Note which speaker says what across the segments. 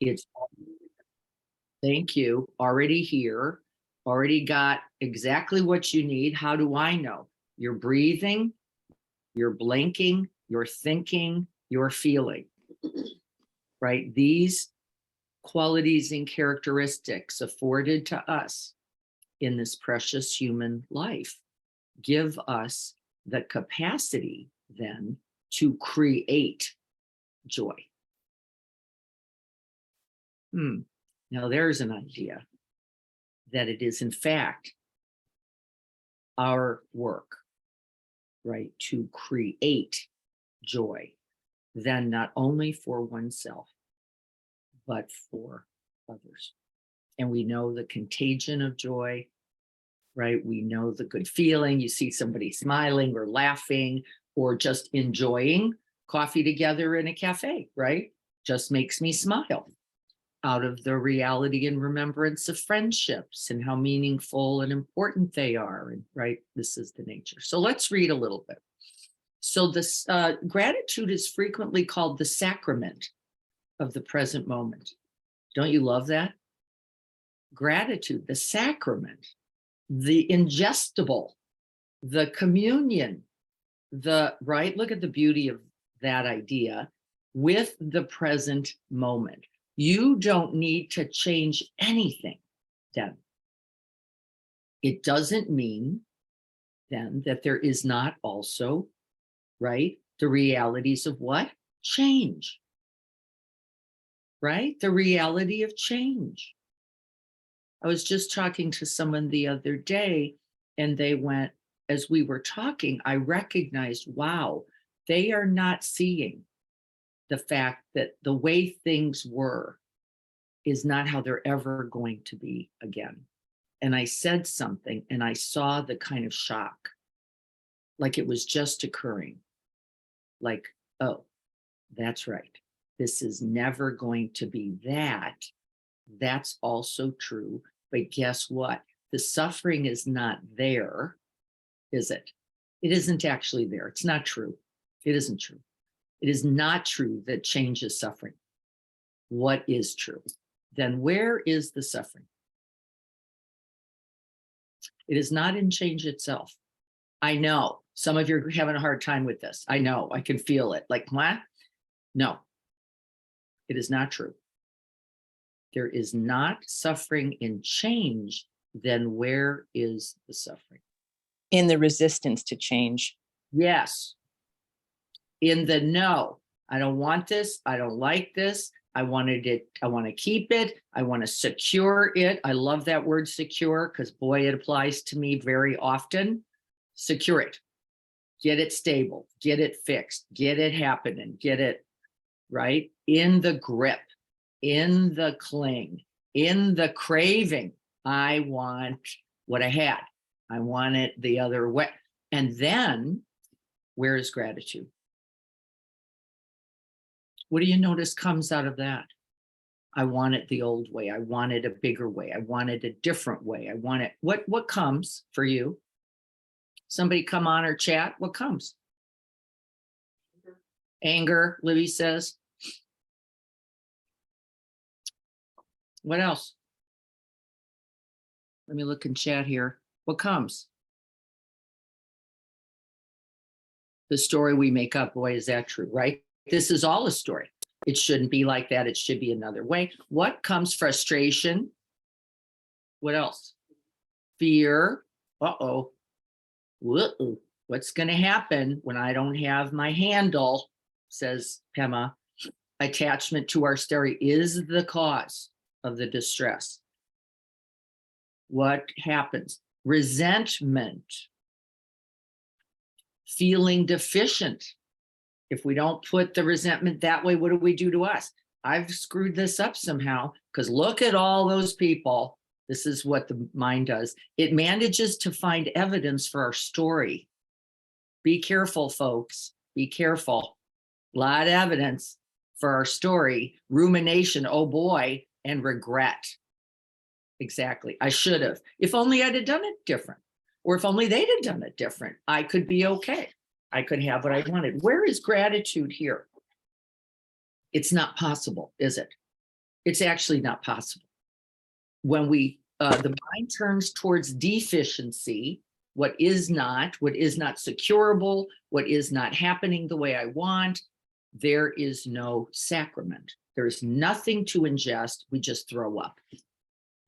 Speaker 1: It's, thank you, already here, already got exactly what you need. How do I know? You're breathing, you're blinking, you're thinking, you're feeling, right? These qualities and characteristics afforded to us in this precious human life give us the capacity then to create joy. Now there's an idea that it is in fact our work, right, to create joy, then not only for oneself, but for others. And we know the contagion of joy, right? We know the good feeling. You see somebody smiling or laughing or just enjoying coffee together in a cafe, right? Just makes me smile out of the reality and remembrance of friendships and how meaningful and important they are. And right, this is the nature. So let's read a little bit. So this gratitude is frequently called the sacrament of the present moment. Don't you love that? Gratitude, the sacrament, the ingestible, the communion, the right, look at the beauty of that idea with the present moment. You don't need to change anything then. It doesn't mean then that there is not also, right, the realities of what? Change, right? The reality of change. I was just talking to someone the other day and they went, as we were talking, I recognized, wow, they are not seeing the fact that the way things were is not how they're ever going to be again. And I said something and I saw the kind of shock, like it was just occurring. Like, oh, that's right. This is never going to be that. That's also true. But guess what? The suffering is not there, is it? It isn't actually there. It's not true. It isn't true. It is not true that change is suffering. What is true? Then where is the suffering? It is not in change itself. I know some of you are having a hard time with this. I know, I can feel it. Like, what? No, it is not true. There is not suffering in change. Then where is the suffering?
Speaker 2: In the resistance to change.
Speaker 1: Yes. In the no, I don't want this. I don't like this. I wanted it. I want to keep it. I want to secure it. I love that word secure because boy, it applies to me very often. Secure it. Get it stable. Get it fixed. Get it happening. Get it right in the grip, in the cling, in the craving. I want what I had. I want it the other way. And then where is gratitude? What do you notice comes out of that? I want it the old way. I want it a bigger way. I want it a different way. I want it. What comes for you? Somebody come on or chat. What comes? Anger, Libby says. What else? Let me look in chat here. What comes? The story we make up. Boy, is that true, right? This is all a story. It shouldn't be like that. It should be another way. What comes? Frustration. What else? Fear. Uh-oh. Whoa. What's going to happen when I don't have my handle, says Pema. Attachment to our story is the cause of the distress. What happens? Resentment. Feeling deficient. If we don't put the resentment that way, what do we do to us? I've screwed this up somehow because look at all those people. This is what the mind does. It manages to find evidence for our story. Be careful, folks. Be careful. A lot of evidence for our story. Rumination, oh boy, and regret. Exactly. I should have. If only I'd have done it different. Or if only they'd have done it different, I could be okay. I could have what I wanted. Where is gratitude here? It's not possible, is it? It's actually not possible. When the mind turns towards deficiency, what is not securable, what is not happening the way I want, there is no sacrament. There is nothing to ingest. We just throw up.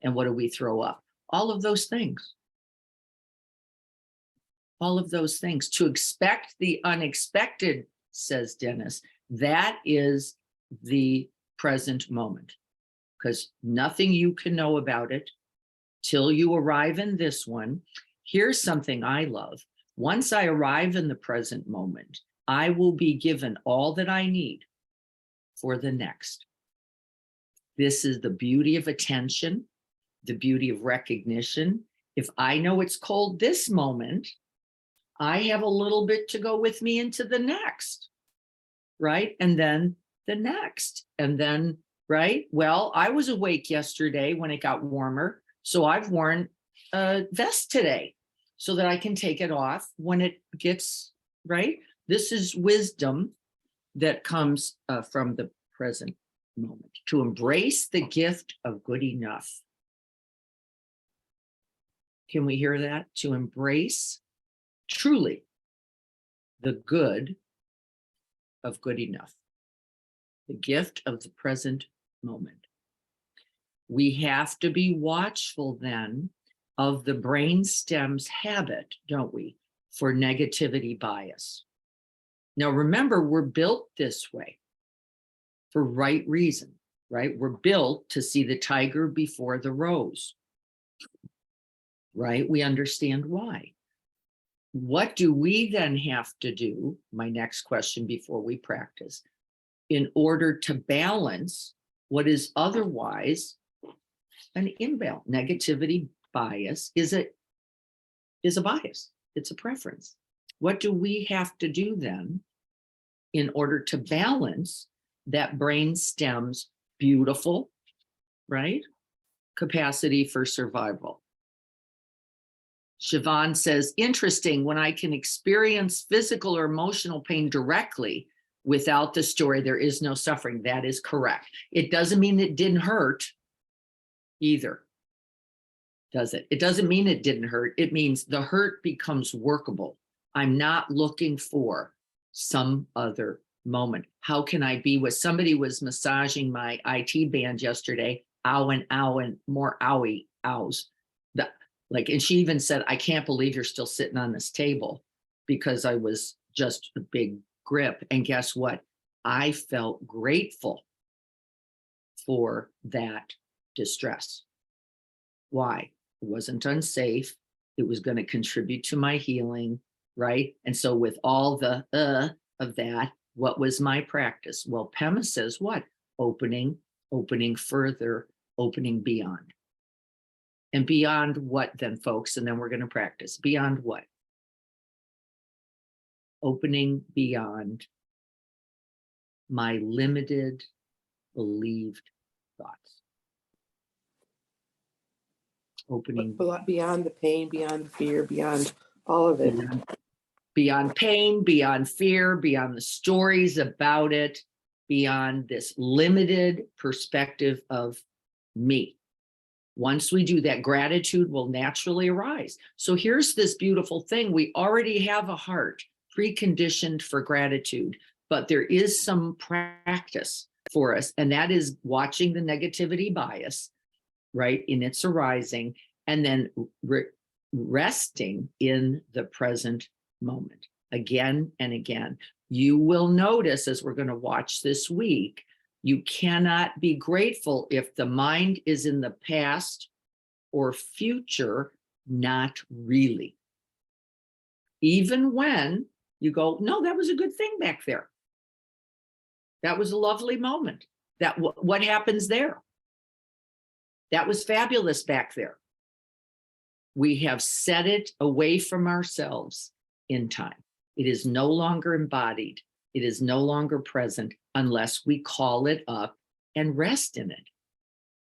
Speaker 1: And what do we throw up? All of those things. All of those things. To expect the unexpected, says Dennis, that is the present moment. Because nothing you can know about it till you arrive in this one. Here's something I love. Once I arrive in the present moment, I will be given all that I need for the next. This is the beauty of attention, the beauty of recognition. If I know it's cold this moment, I have a little bit to go with me into the next, right? And then the next, and then, right? Well, I was awake yesterday when it got warmer, so I've worn a vest today so that I can take it off when it gets, right? This is wisdom that comes from the present moment, to embrace the gift of good enough. Can we hear that? To embrace truly the good of good enough, the gift of the present moment. We have to be watchful then of the brainstem's habit, don't we, for negativity bias. Now, remember, we're built this way for right reason, right? We're built to see the tiger before the rose, right? We understand why. What do we then have to do? My next question before we practice, in order to balance what is otherwise an imbalance. Negativity bias is a bias. It's a preference. What do we have to do then in order to balance that brainstem's beautiful, right, capacity for survival? Siobhan says, interesting, when I can experience physical or emotional pain directly without the story, there is no suffering. That is correct. It doesn't mean it didn't hurt either, does it? It doesn't mean it didn't hurt. It means the hurt becomes workable. I'm not looking for some other moment. How can I be with somebody was massaging my IT band yesterday, ow and more owie ows. Like, and she even said, I can't believe you're still sitting on this table, because I was just a big grip. And guess what? I felt grateful for that distress. Why? It wasn't unsafe. It was going to contribute to my healing, right? And so with all the of that, what was my practice? Well, Pema says what? Opening further, opening beyond. And beyond what then, folks? And then we're going to practice. Beyond what? Opening beyond my limited, believed thoughts. Opening
Speaker 3: beyond the pain, beyond the fear, beyond all of it.
Speaker 1: Beyond pain, beyond fear, beyond the stories about it, beyond this limited perspective of me. Once we do that, gratitude will naturally arise. So here's this beautiful thing. We already have a heart preconditioned for gratitude, but there is some practice for us, and that is watching the negativity bias, right, in its arising, and then resting in the present moment again and again. You will notice, as we're going to watch this week, you cannot be grateful if the mind is in the past or future, not really. Even when you go, no, that was a good thing back there. That was a lovely moment. What happens there? That was fabulous back there. We have set it away from ourselves in time. It is no longer embodied. It is no longer present unless we call it up and rest in it,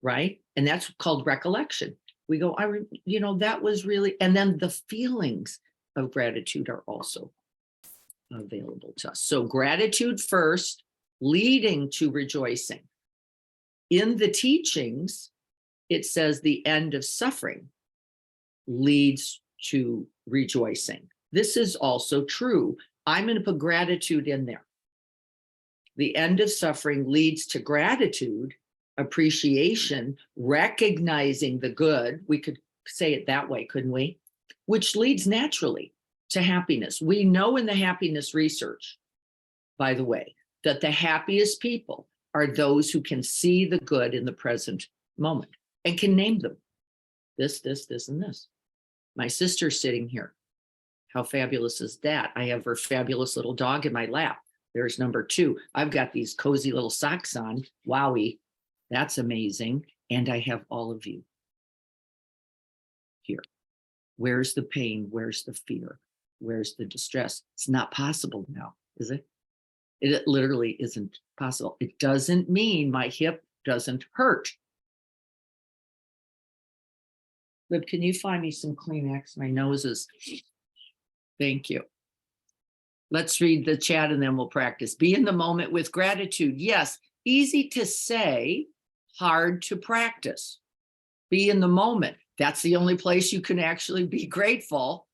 Speaker 1: right? And that's called recollection. We go, that was really, and then the feelings of gratitude are also available to us. So gratitude first, leading to rejoicing. in the teachings, it says the end of suffering leads to rejoicing. This is also true. I'm going to put gratitude in there. The end of suffering leads to gratitude, appreciation, recognizing the good. We could say it that way, couldn't we? Which leads naturally to happiness. We know in the happiness research, by the way, that the happiest people are those who can see the good in the present moment and can name them. This, and this. My sister's sitting here. How fabulous is that? I have her fabulous little dog in my lap. There's number 2. I've got these cozy little socks on. Wowie, that's amazing. And I have all of you here. Where's the pain? Where's the fear? Where's the distress? It's not possible now, is it? It literally isn't possible. It doesn't mean my hip doesn't hurt. But can you find me some Kleenex? My nose is, thank you. Let's read the chat and then we'll practice. Be in the moment with gratitude. Yes, easy to say, hard to practice. Be in the moment. That's the only place you can actually be grateful.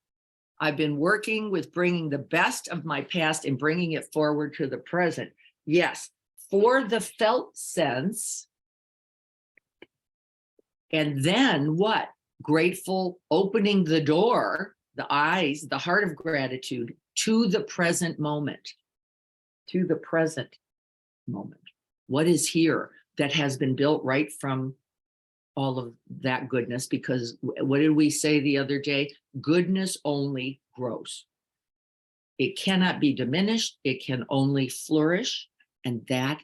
Speaker 1: I've been working with bringing the best of my past and bringing it forward to the present. Yes, for the felt sense. And then what? Grateful, opening the door, the eyes, the heart of gratitude to the present moment. To the present moment. What is here that has been built right from all of that goodness? Because what did we say the other day? Goodness only grows. It cannot be diminished. It can only flourish. And that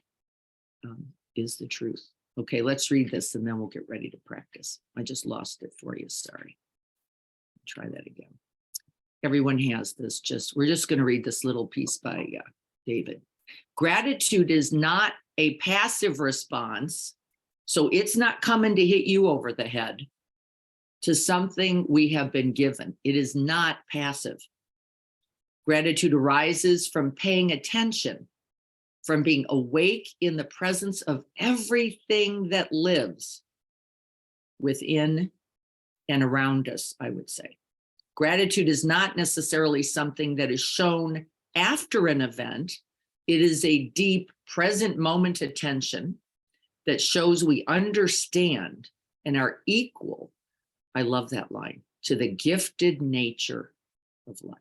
Speaker 1: is the truth. Okay, let's read this and then we'll get ready to practice. I just lost it for you. Sorry. Try that again. Everyone has this. We're just going to read this little piece by David. Gratitude is not a passive response. So it's not coming to hit you over the head to something we have been given. It is not passive. Gratitude arises from paying attention, from being awake in the presence of everything that lives within and around us, I would say. Gratitude is not necessarily something that is shown after an event. It is a deep present moment attention that shows we understand and are equal, I love that line, to the gifted nature of life.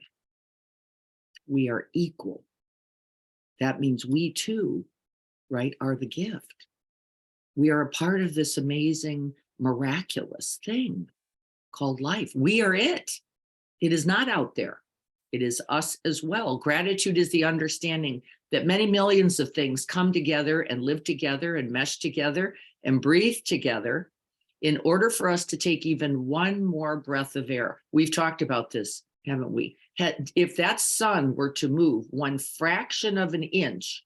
Speaker 1: We are equal. That means we too, right, are the gift. We are a part of this amazing, miraculous thing called life. We are it. It is not out there. It is us as well. Gratitude is the understanding that many millions of things come together and live together and mesh together and breathe together in order for us to take even one more breath of air. We've talked about this, haven't we? If that sun were to move one fraction of an inch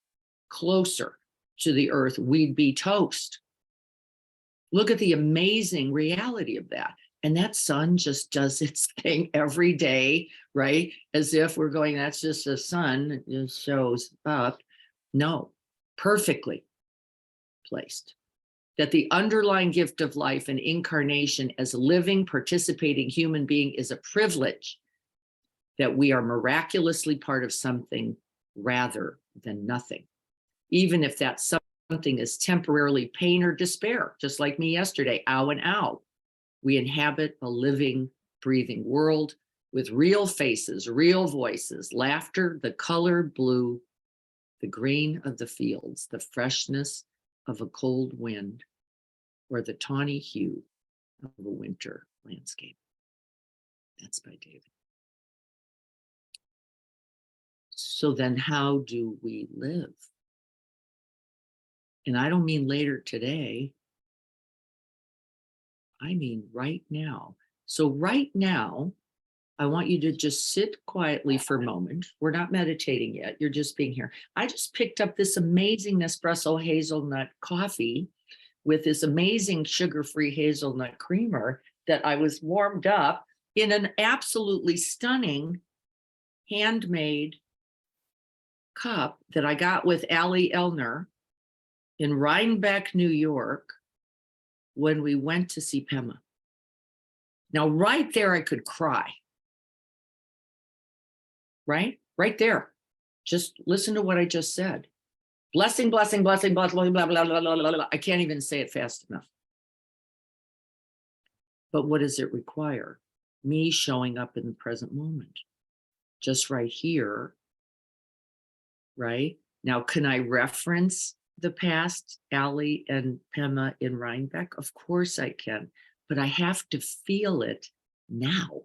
Speaker 1: closer to the earth, we'd be toast. Look at the amazing reality of that. And that sun just does its thing every day, right? As if we're going, that's just the sun, it just shows up. No, perfectly placed. That the underlying gift of life and incarnation as a living, participating human being is a privilege, that we are miraculously part of something rather than nothing. Even if that something is temporarily pain or despair, just like me yesterday, ow and ow. We inhabit a living, breathing world with real faces, real voices, laughter, the color blue, the green of the fields, the freshness of a cold wind, or the tawny hue of a winter landscape. That's by David. So then how do we live? And I don't mean later today. I mean right now. So right now, I want you to just sit quietly for a moment. We're not meditating yet. You're just being here. I just picked up this amazing Nespresso hazelnut coffee with this amazing sugar-free hazelnut creamer that I was warmed up in an absolutely stunning handmade cup that I got with Allie Elner in Rhinebeck, New York, when we went to see Pema. Now, right there, I could cry. Right there. Just listen to what I just said. Blessing, blessing, blessing, blessing, blah, blah, blah, blah, blah, blah, blah. I can't even say it fast enough. But what does it require? Me showing up in the present moment. Just right here. Right? Now, can I reference the past, Allie and Pema in Rhinebeck? Of course I can, but I have to feel it now.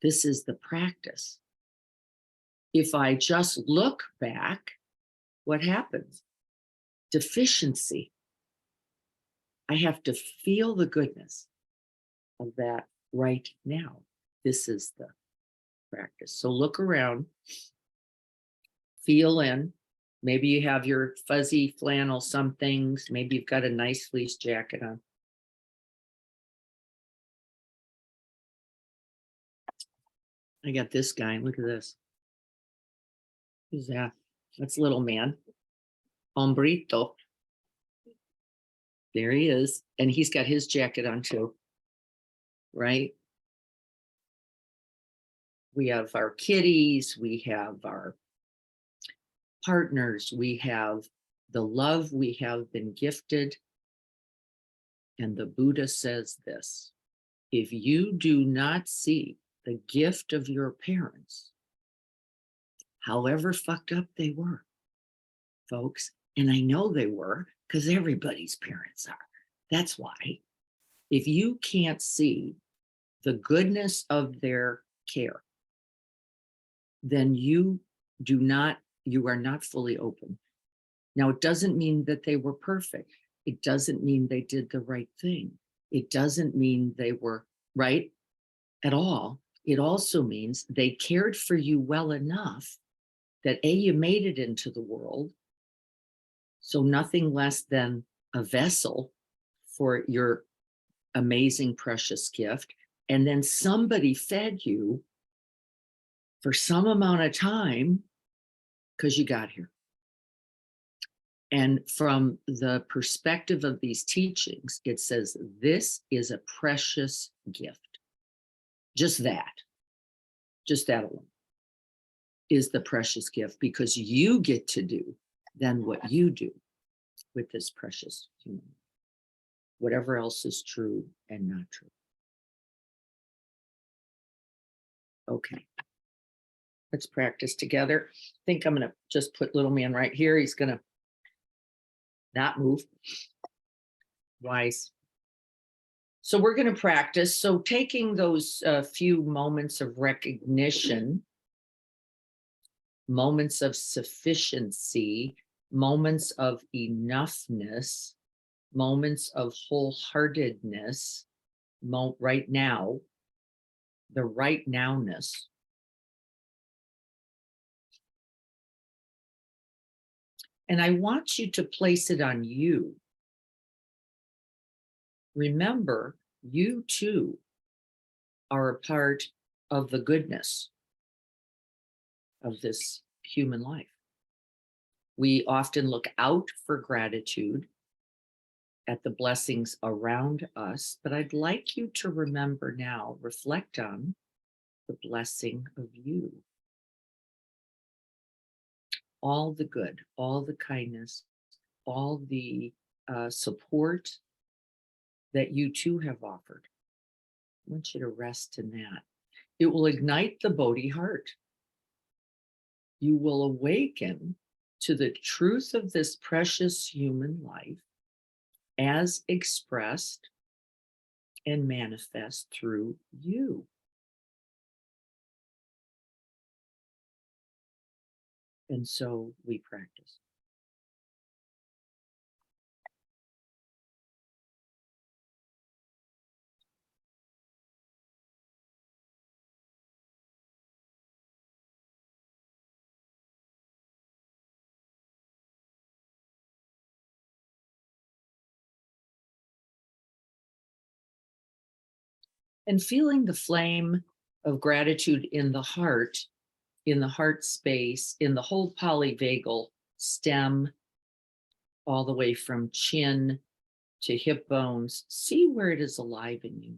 Speaker 1: This is the practice. If I just look back, what happens? Deficiency. I have to feel the goodness of that right now. This is the practice. So look around, feel in. Maybe you have your fuzzy flannel, some things. Maybe you've got a nice fleece jacket on. I got this guy. Look at this. Who's that? That's little man. Hombrito. There he is. And he's got his jacket on too. Right? We have our kitties. We have our partners. We have the love we have been gifted. And the Buddha says this: if you do not see the gift of your parents, however fucked up they were, folks, and I know they were because everybody's parents are. That's why. If you can't see the goodness of their care, then you are not fully open. Now, it doesn't mean that they were perfect. It doesn't mean they did the right thing. It doesn't mean they were right at all. It also means they cared for you well enough that you made it into the world. So nothing less than a vessel for your amazing, precious gift. And then somebody fed you for some amount of time because you got here. And from the perspective of these teachings, it says this is a precious gift. Just that alone is the precious gift, because you get to do then what you do with this precious human. Whatever else is true and not true. Okay. Let's practice together. I think I'm going to just put little man right here. He's going to not move. Wise. So we're going to practice. So taking those few moments of recognition, moments of sufficiency, moments of enough-ness, moments of wholeheartedness, right now, the right now-ness. And I want you to place it on you. Remember, you too are a part of the goodness of this human life. We often look out for gratitude at the blessings around us, but I'd like you to remember now, reflect on the blessing of you. All the good, all the kindness, all the support that you too have offered. I want you to rest in that. It will ignite the Bodhi heart. You will awaken to the truth of this precious human life as expressed and manifest through you. And so we practice. And feeling the flame of gratitude in the heart space, in the whole polyvagal stem all the way from chin to hip bones. See where it is alive in you.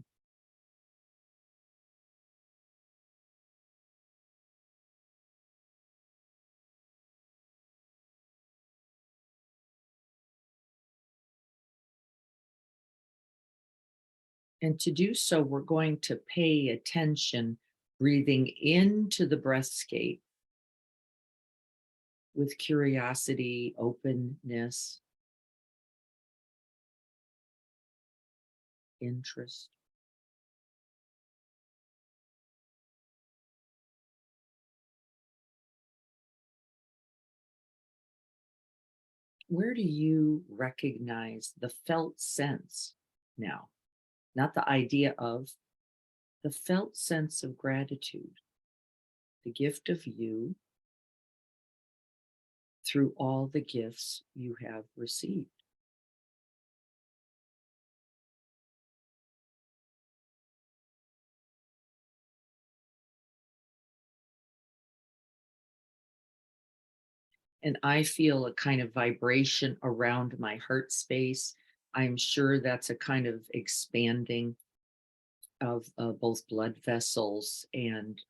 Speaker 1: And to do so, we're going to pay attention, breathing into the breathscape with curiosity, openness, interest. Where do you recognize the felt sense now? Not the idea of, the felt sense of gratitude, the gift of you through all the gifts you have received. And I feel a kind of vibration around my heart space. I'm sure that's a kind of expanding of both blood vessels and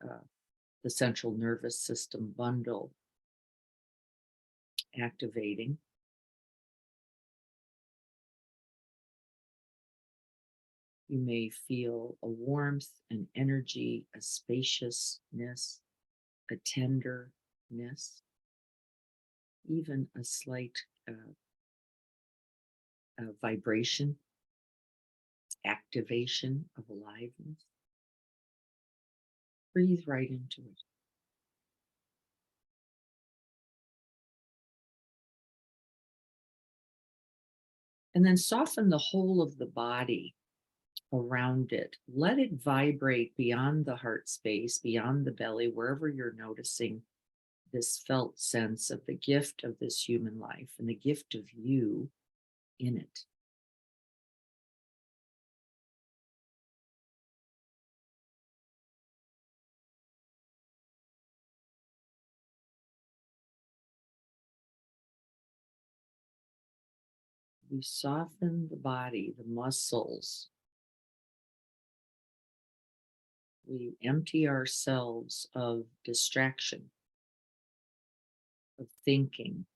Speaker 1: the central nervous system bundle activating. You may feel a warmth, an energy, a spaciousness, a tenderness, even a slight vibration, activation of aliveness. Breathe right into it. And then soften the whole of the body around it. Let it vibrate beyond the heart space, beyond the belly, wherever you're noticing this felt sense of the gift of this human life and the gift of you in it. We soften the body, the muscles. We empty ourselves of distraction, of thinking.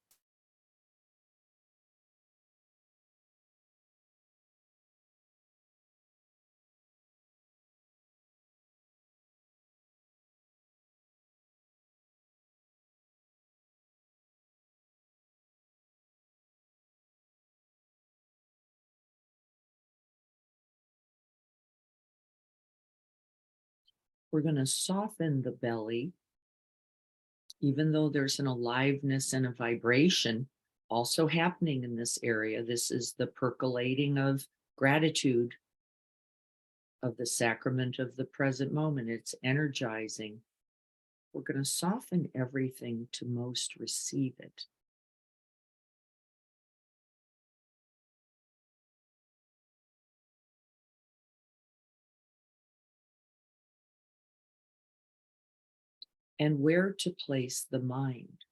Speaker 1: We're going to soften the belly, even though there's an aliveness and a vibration also happening in this area. This is the percolating of gratitude, of the sacrament of the present moment. It's energizing. We're going to soften everything to most receive it. And where to place the mind?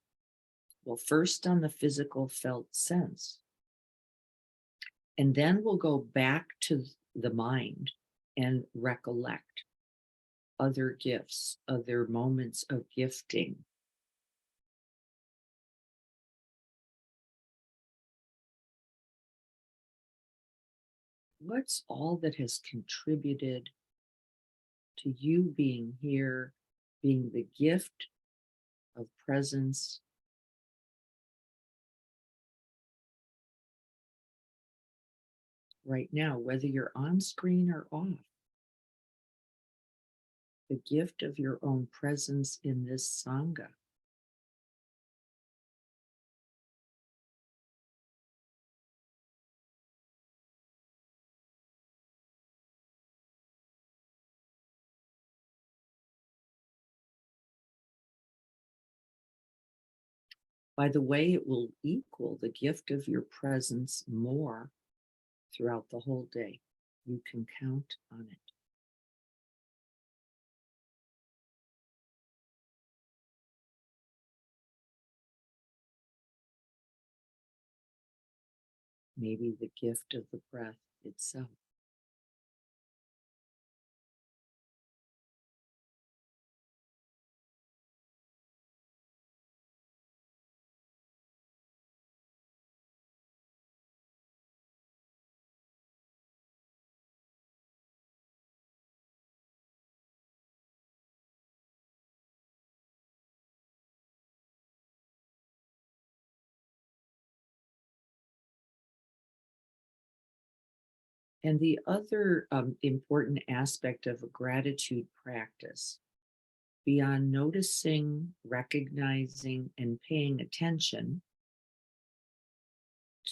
Speaker 1: Well, first on the physical felt sense. And then we'll go back to the mind and recollect other gifts, other moments of gifting. What's all that has contributed to you being here, being the gift of presence? Right now, whether you're on screen or off, the gift of your own presence in this Sangha. By the way, it will equal the gift of your presence more throughout the whole day. You can count on it. maybe the gift of the breath itself. And the other important aspect of a gratitude practice, beyond noticing, recognizing, and paying attention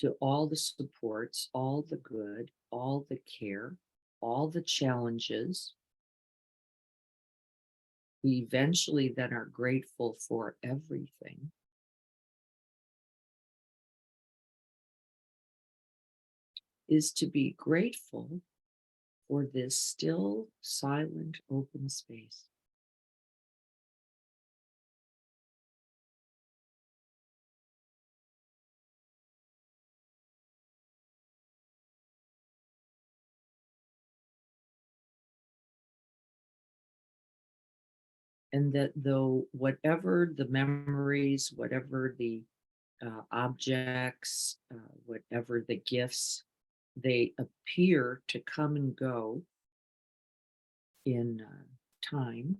Speaker 1: to all the supports, all the good, all the care, all the challenges, we eventually then are grateful for everything. Is to be grateful for this still, silent, open space. And that though, whatever the memories, whatever the objects, whatever the gifts, they appear to come and go in time.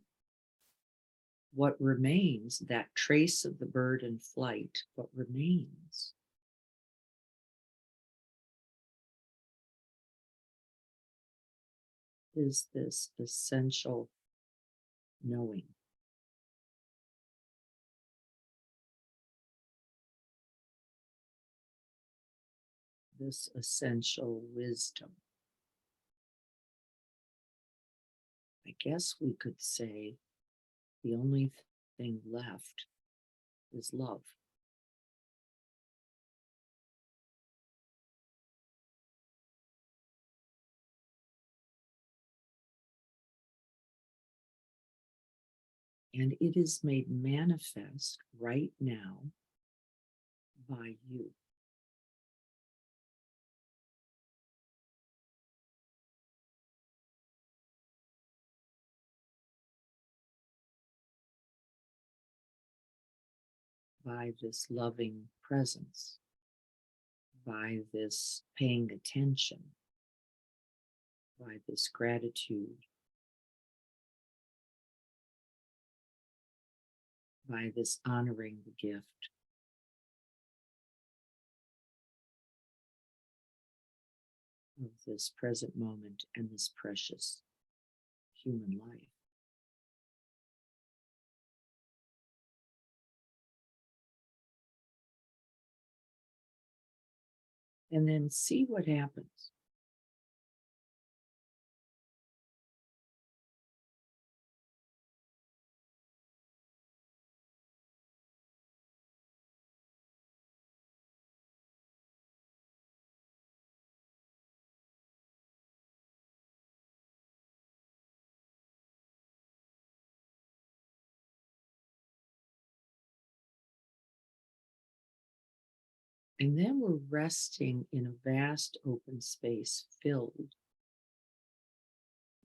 Speaker 1: What remains, that trace of the bird in flight, what remains is this essential knowing. This essential wisdom. I guess we could say the only thing left is love. And it is made manifest right now by you. By this loving presence, by this paying attention, by this gratitude, by this honoring the gift of this present moment and this precious human life. And then see what happens. And then we're resting in a vast open space filled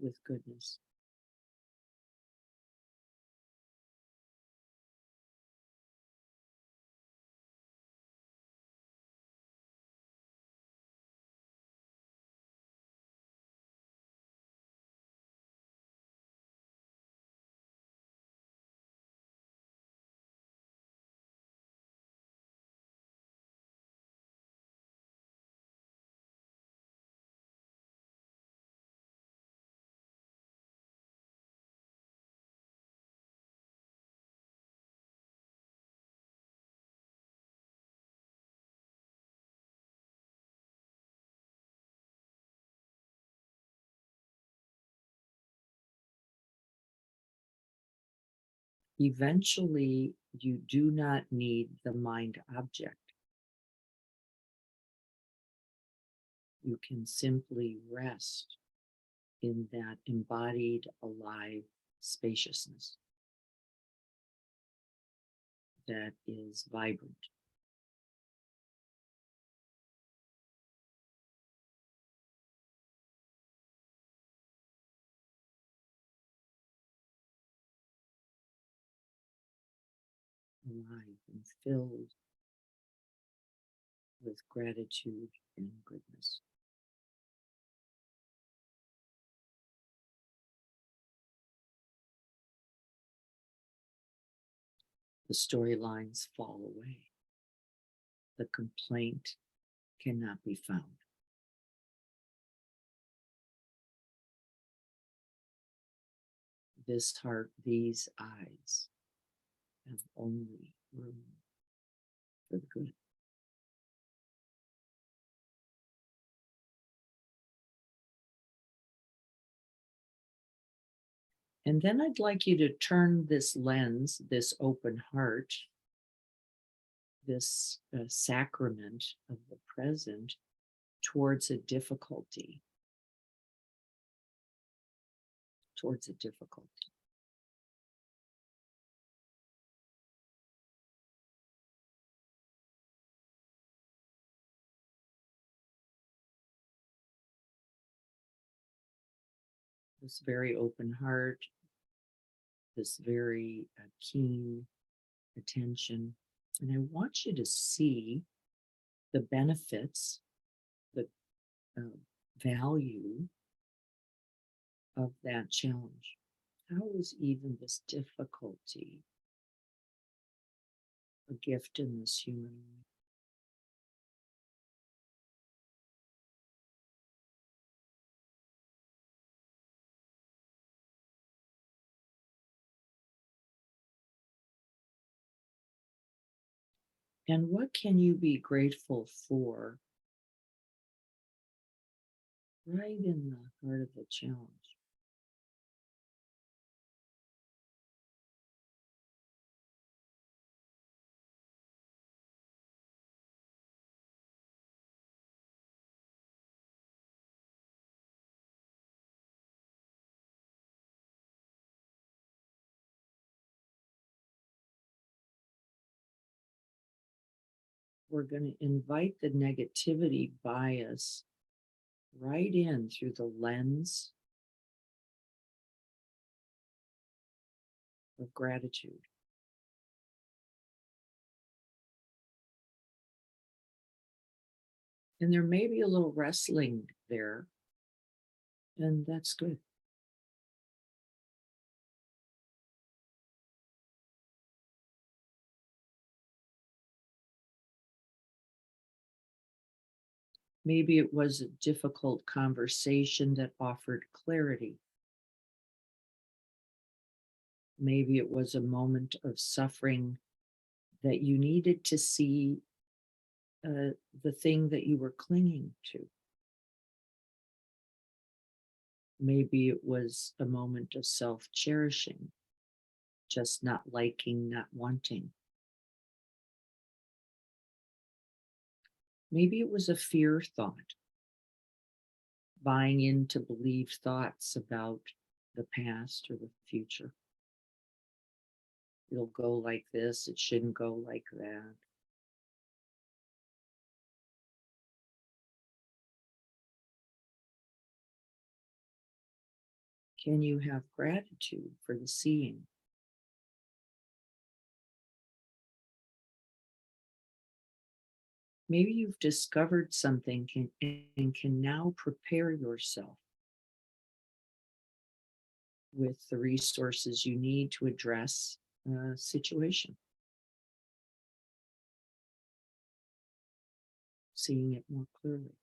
Speaker 1: with goodness. Eventually, you do not need the mind object. You can simply rest in that embodied, alive spaciousness that is vibrant. alive and filled with gratitude and goodness. The storylines fall away. The complaint cannot be found. This heart, these eyes have only room for the good. And then I'd like you to turn this lens, this open heart, this sacrament of the present towards a difficulty. Towards a difficulty. This very open heart, this very keen attention. And I want you to see the benefits, the value of that challenge. How is even this difficulty a gift in this human life? And what can you be grateful for right in the heart of the challenge? We're going to invite the negativity bias right in through the lens of gratitude. And there may be a little wrestling there, and that's good. Maybe it was a difficult conversation that offered clarity. Maybe it was a moment of suffering that you needed to see the thing that you were clinging to. Maybe it was a moment of self-cherishing, just not liking, not wanting. Maybe it was a fear thought, buying into believed thoughts about the past or the future. It'll go like this, it shouldn't go like that. Can you have gratitude for the seeing? Maybe you've discovered something and can now prepare yourself with the resources you need to address a situation. Seeing it more clearly.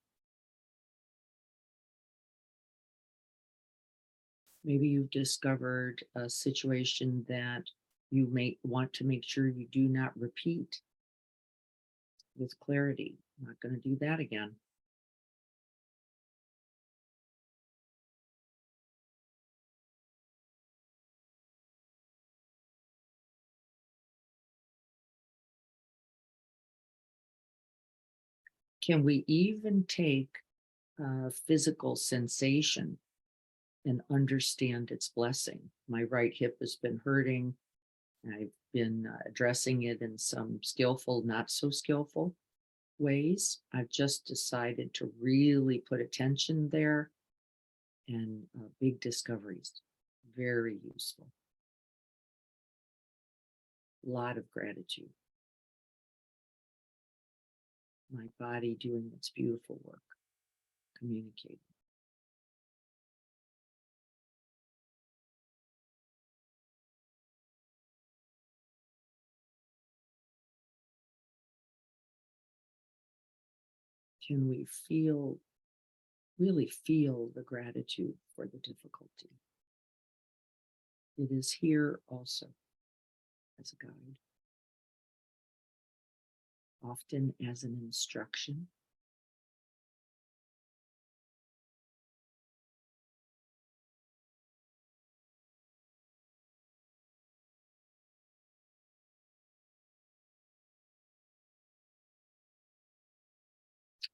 Speaker 1: Maybe you've discovered a situation that you may want to make sure you do not repeat with clarity. I'm not going to do that again. Can we even take a physical sensation and understand its blessing? My right hip has been hurting. I've been addressing it in some skillful, not so skillful ways. I've just decided to really put attention there, and big discoveries. Very useful. lot of gratitude. My body doing its beautiful work, communicating. Can we really feel the gratitude for the difficulty? It is here also as a guide, often as an instruction.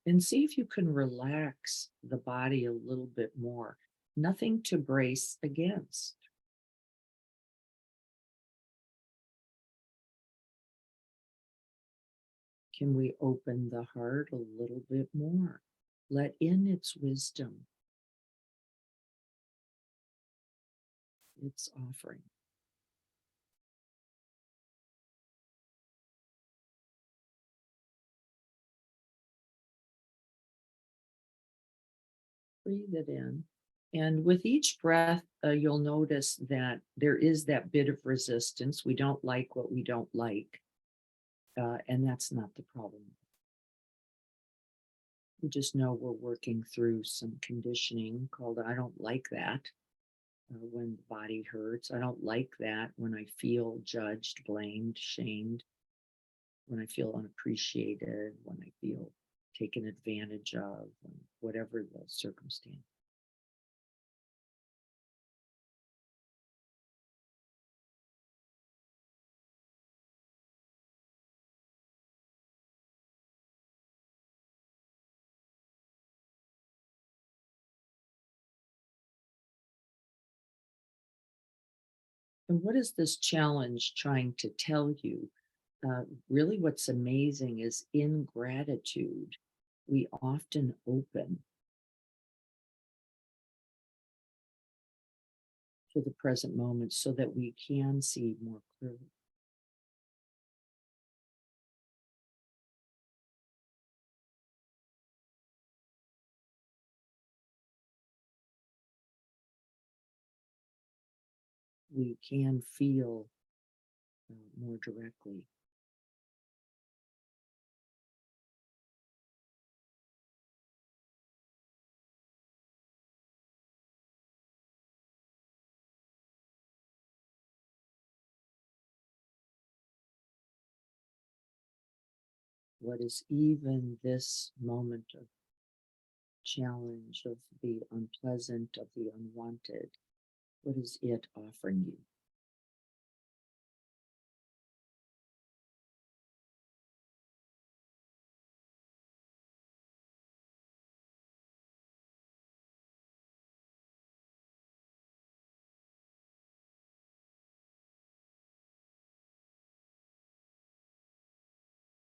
Speaker 1: And see if you can relax the body a little bit more. Nothing to brace against. Can we open the heart a little bit more? Let in its wisdom, its offering. Breathe it in. And with each breath, you'll notice that there is that bit of resistance. We don't like what we don't like. And that's not the problem. We just know we're working through some conditioning called I don't like that when the body hurts. I don't like that when I feel judged, blamed, shamed, when I feel unappreciated, when I feel taken advantage of, whatever the circumstance. And what is this challenge trying to tell you? Really, what's amazing is in gratitude, we often open to the present moment so that we can see more clearly. We can feel more directly. What is even this moment of challenge, of the unpleasant, of the unwanted? What is it offering you?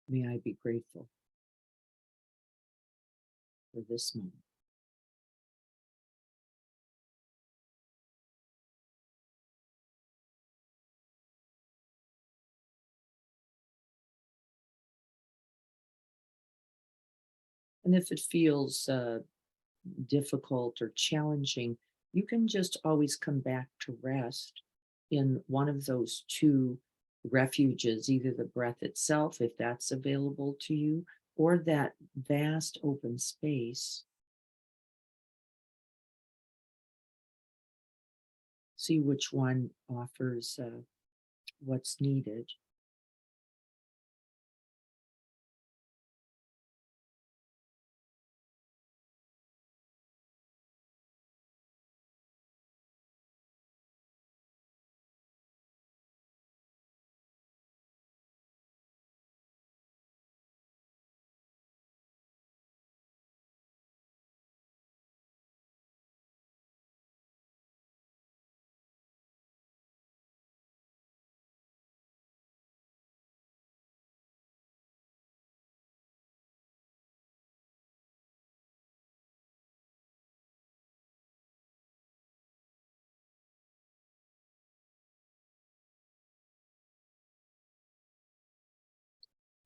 Speaker 1: May I be grateful for this moment. And if it feels difficult or challenging, you can just always come back to rest in one of those two refuges, either the breath itself, if that's available to you, or that vast open space. See which one offers what's needed.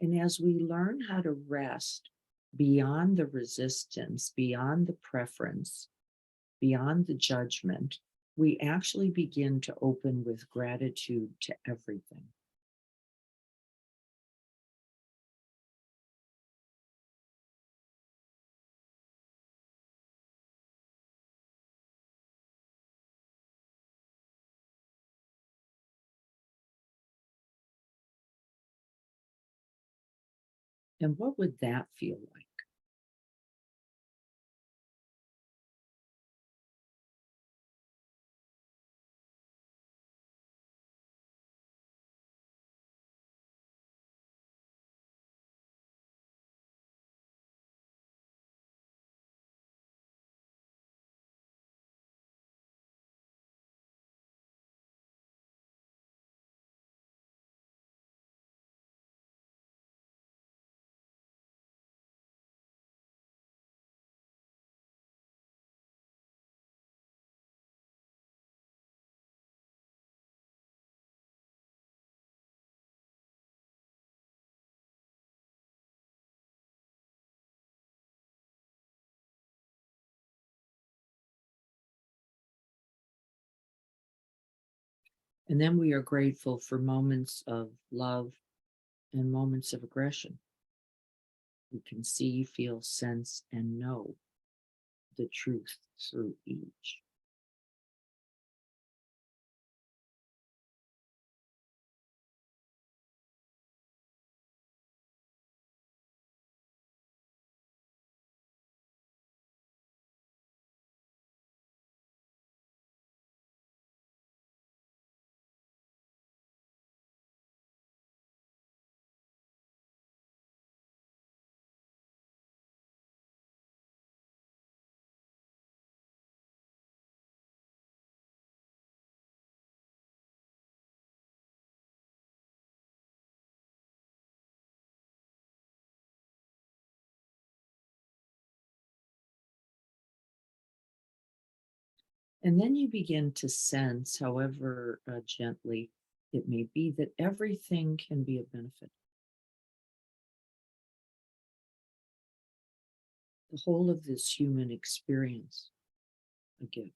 Speaker 1: And as we learn how to rest beyond the resistance, beyond the preference, beyond the judgment, we actually begin to open with gratitude to everything. And what would that feel like? And then we are grateful for moments of love and moments of aggression. We can see, feel, sense, and know the truth through each. And then you begin to sense, however gently it may be, that everything can be a benefit. The whole of this human experience, a gift.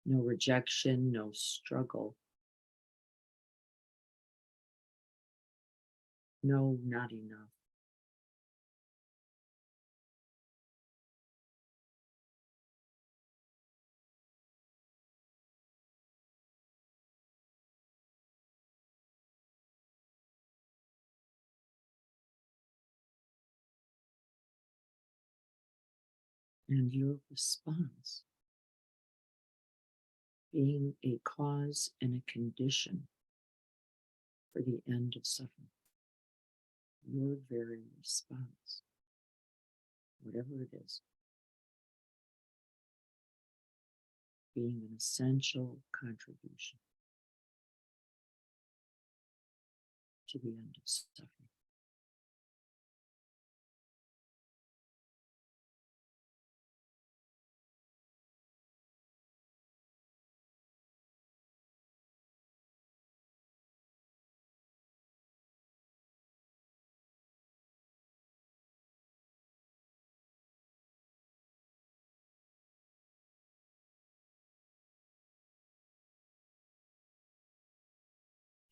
Speaker 1: No rejection, no struggle, no, not enough. And your response being a cause and a condition for the end of suffering. Your very response, whatever it is, being an essential contribution to the end of suffering.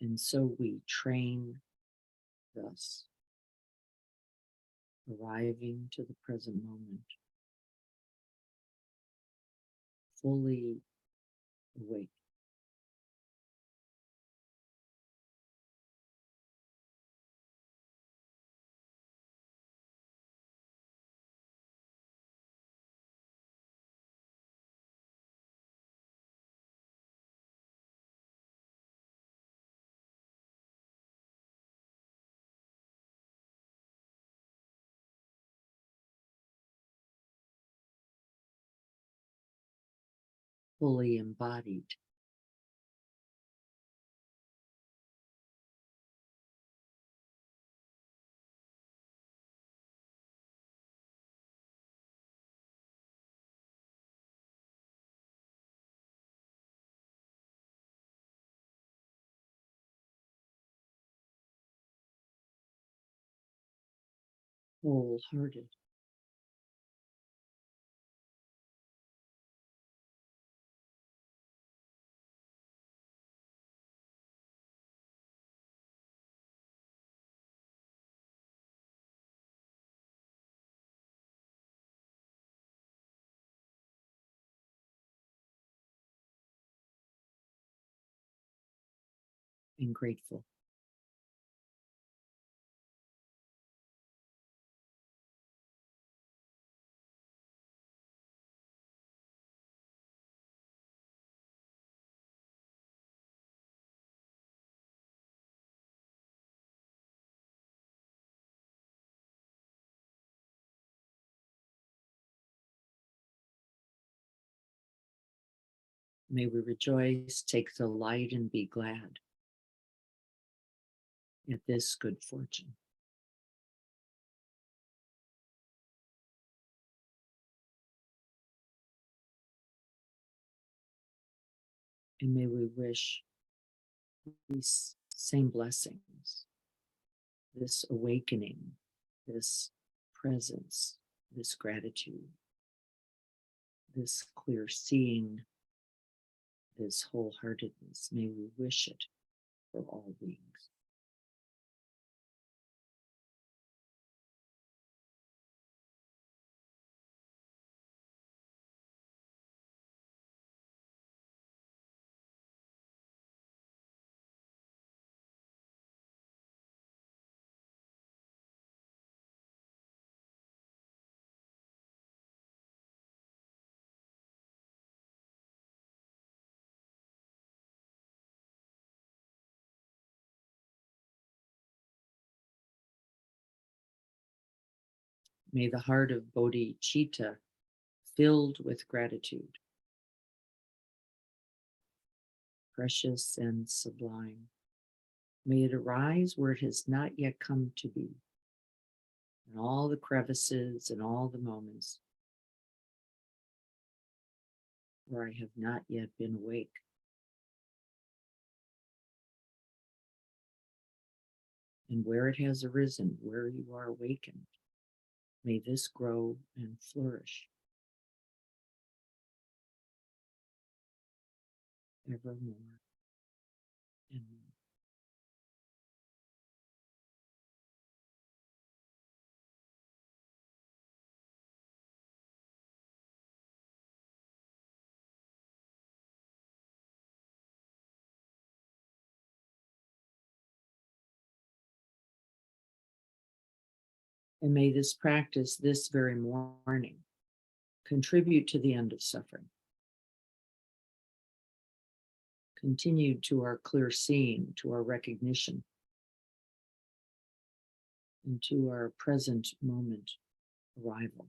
Speaker 1: And so we train thus, arriving to the present moment, fully awake, fully embodied. Wholehearted. And grateful. May we rejoice, take delight, and be glad at this good fortune. And may we wish these same blessings, this awakening, this presence, this gratitude, this clear seeing, this wholeheartedness. May we wish it for all beings. May the heart of bodhicitta, filled with gratitude, precious and sublime, may it arise where it has not yet come to be, in all the crevices and all the moments where I have not yet been awake. And where it has arisen, where you are awakened, may this grow and flourish evermore and more. And may this practice this very morning contribute to the end of suffering, continue to our clear seeing, to our recognition, and to our present moment arrival.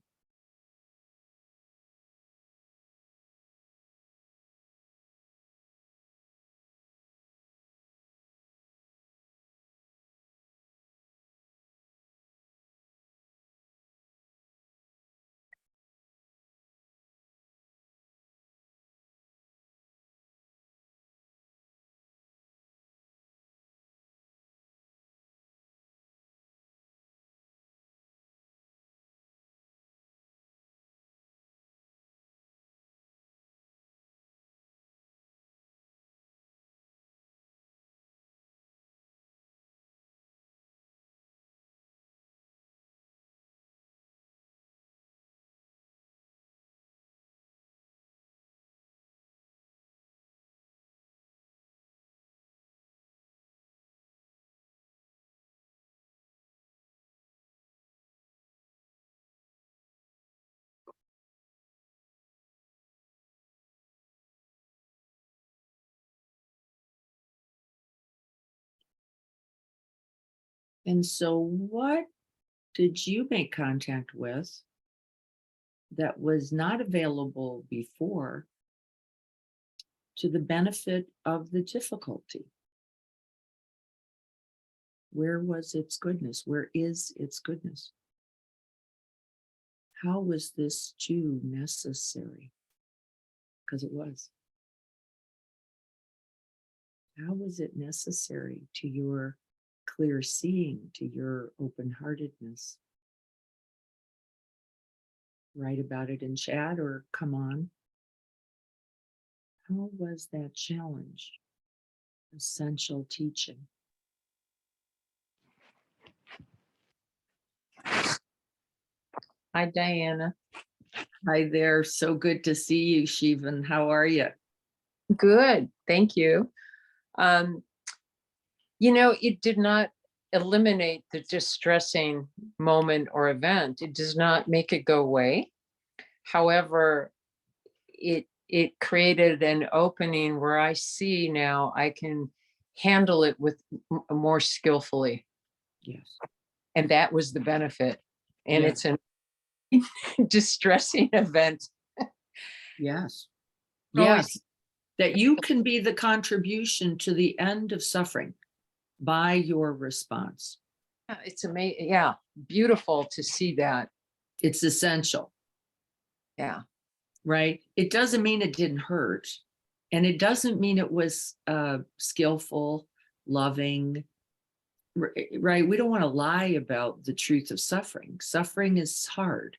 Speaker 1: And so, what did you make contact with that was not available before to the benefit of the difficulty? Where was its goodness? Where is its goodness? How was this too necessary? Because it was. How was it necessary to your clear seeing, to your open-heartedness? Write about it in chat or come on. How was that challenge essential teaching?
Speaker 2: Hi, Diana.
Speaker 1: Hi there. So good to see you, Shivan. How are you?
Speaker 2: Good, thank you. Um, it did not eliminate the distressing moment or event. It does not make it go away. However, it created an opening where I see now I can handle it with more skillfully,
Speaker 1: Yes.
Speaker 2: and that was the benefit. And
Speaker 1: Yeah.
Speaker 2: it's a distressing event.
Speaker 1: Yes.
Speaker 2: Always-
Speaker 1: Yes. That you can be the contribution to the end of suffering by your response.
Speaker 2: Yeah, it's amazing. Yeah, beautiful to see that.
Speaker 1: It's essential,
Speaker 2: Yeah.
Speaker 1: right? It doesn't mean it didn't hurt. And it doesn't mean it was skillful, loving, right? We don't want to lie about the truth of suffering. Suffering is hard.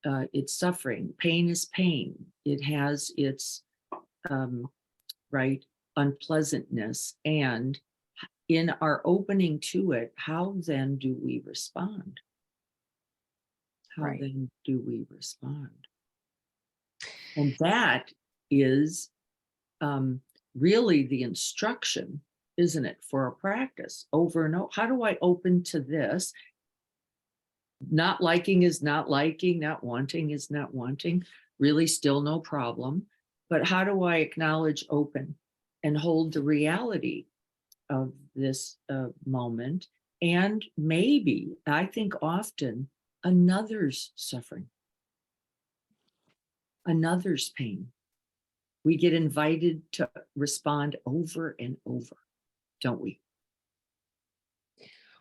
Speaker 1: It's suffering. Pain is pain. It has its right unpleasantness. And in our opening to it, how then do we respond? How
Speaker 2: Right.
Speaker 1: then do we respond? And that is really the instruction, isn't it, for a practice over and over. How do I open to this? Not liking is not liking, not wanting is not wanting, really still no problem. But how do I acknowledge open and hold the reality of this moment? And maybe, I think often, another's suffering, another's pain. We get invited to respond over and over, don't we?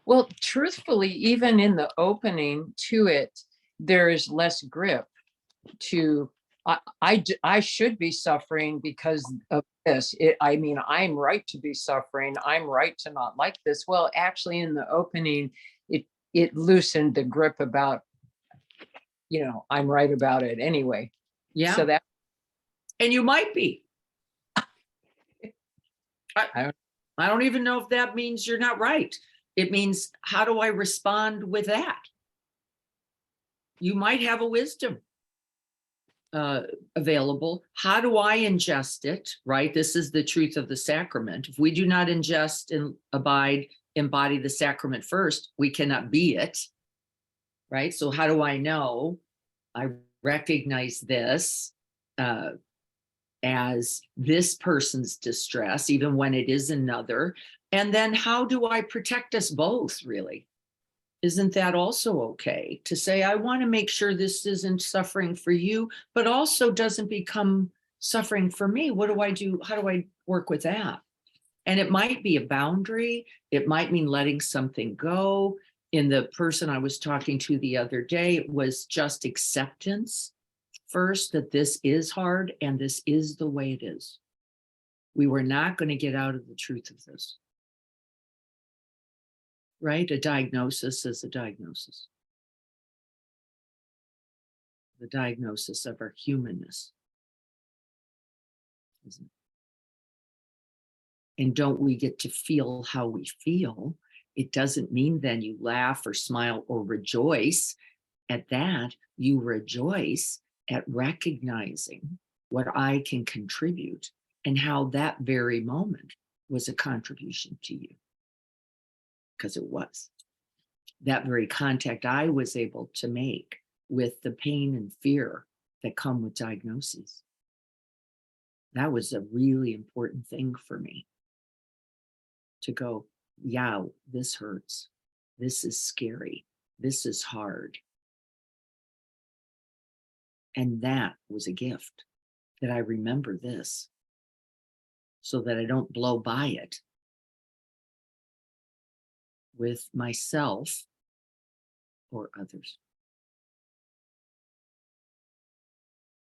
Speaker 2: Well, truthfully, even in the opening to it, there is less grip to I should be suffering because of this. I mean, I'm right to be suffering. I'm right to not like this. Well, actually, in the opening, it loosened the grip about, I'm right about it anyway.
Speaker 1: Yeah.
Speaker 2: So that
Speaker 1: And you might be.
Speaker 2: I
Speaker 1: I don't even know if that means you're not right. It means, how do I respond with that? You might have a wisdom available. How do I ingest it, right? This is the truth of the sacrament. If we do not ingest and embody the sacrament first, we cannot be it, right? So how do I know I recognize this as this person's distress, even when it is another? And then how do I protect us both, really? Isn't that also okay to say, I want to make sure this isn't suffering for you, but also doesn't become suffering for me? What do I do? How do I work with that? And it might be a boundary. It might mean letting something go. In the person I was talking to the other day, it was just acceptance first, that this is hard and this is the way it is. We were not going to get out of the truth of this. Right? A diagnosis is a diagnosis. The diagnosis of our humanness. Isn't it? And don't we get to feel how we feel? It doesn't mean then you laugh or smile or rejoice at that. You rejoice at recognizing what I can contribute and how that very moment was a contribution to you. Because it was. That very contact I was able to make with the pain and fear that come with diagnoses. That was a really important thing for me to go, yeah, this hurts. This is scary. This is hard. And that was a gift, that I remember this. so that I don't blow by it with myself or others.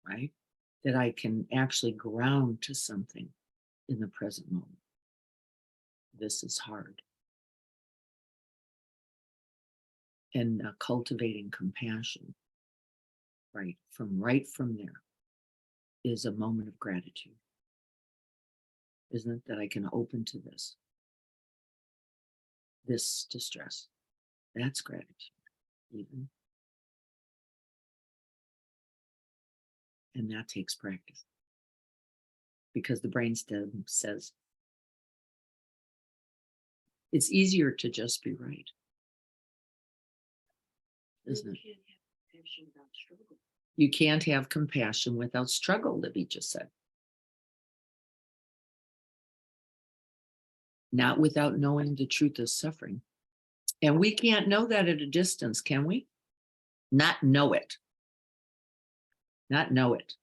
Speaker 1: Right? That I can actually ground to something in the present moment. This is hard. And cultivating compassion, right from there, is a moment of gratitude. Isn't it, that I can open to this distress? That's gratitude, even. And that takes practice. Because the brainstem says it's easier to just be right. Isn't it? You can't have compassion without struggle, Libby just said. Not without knowing the truth of suffering. And we can't know that at a distance, can we? Not know it. Not know it.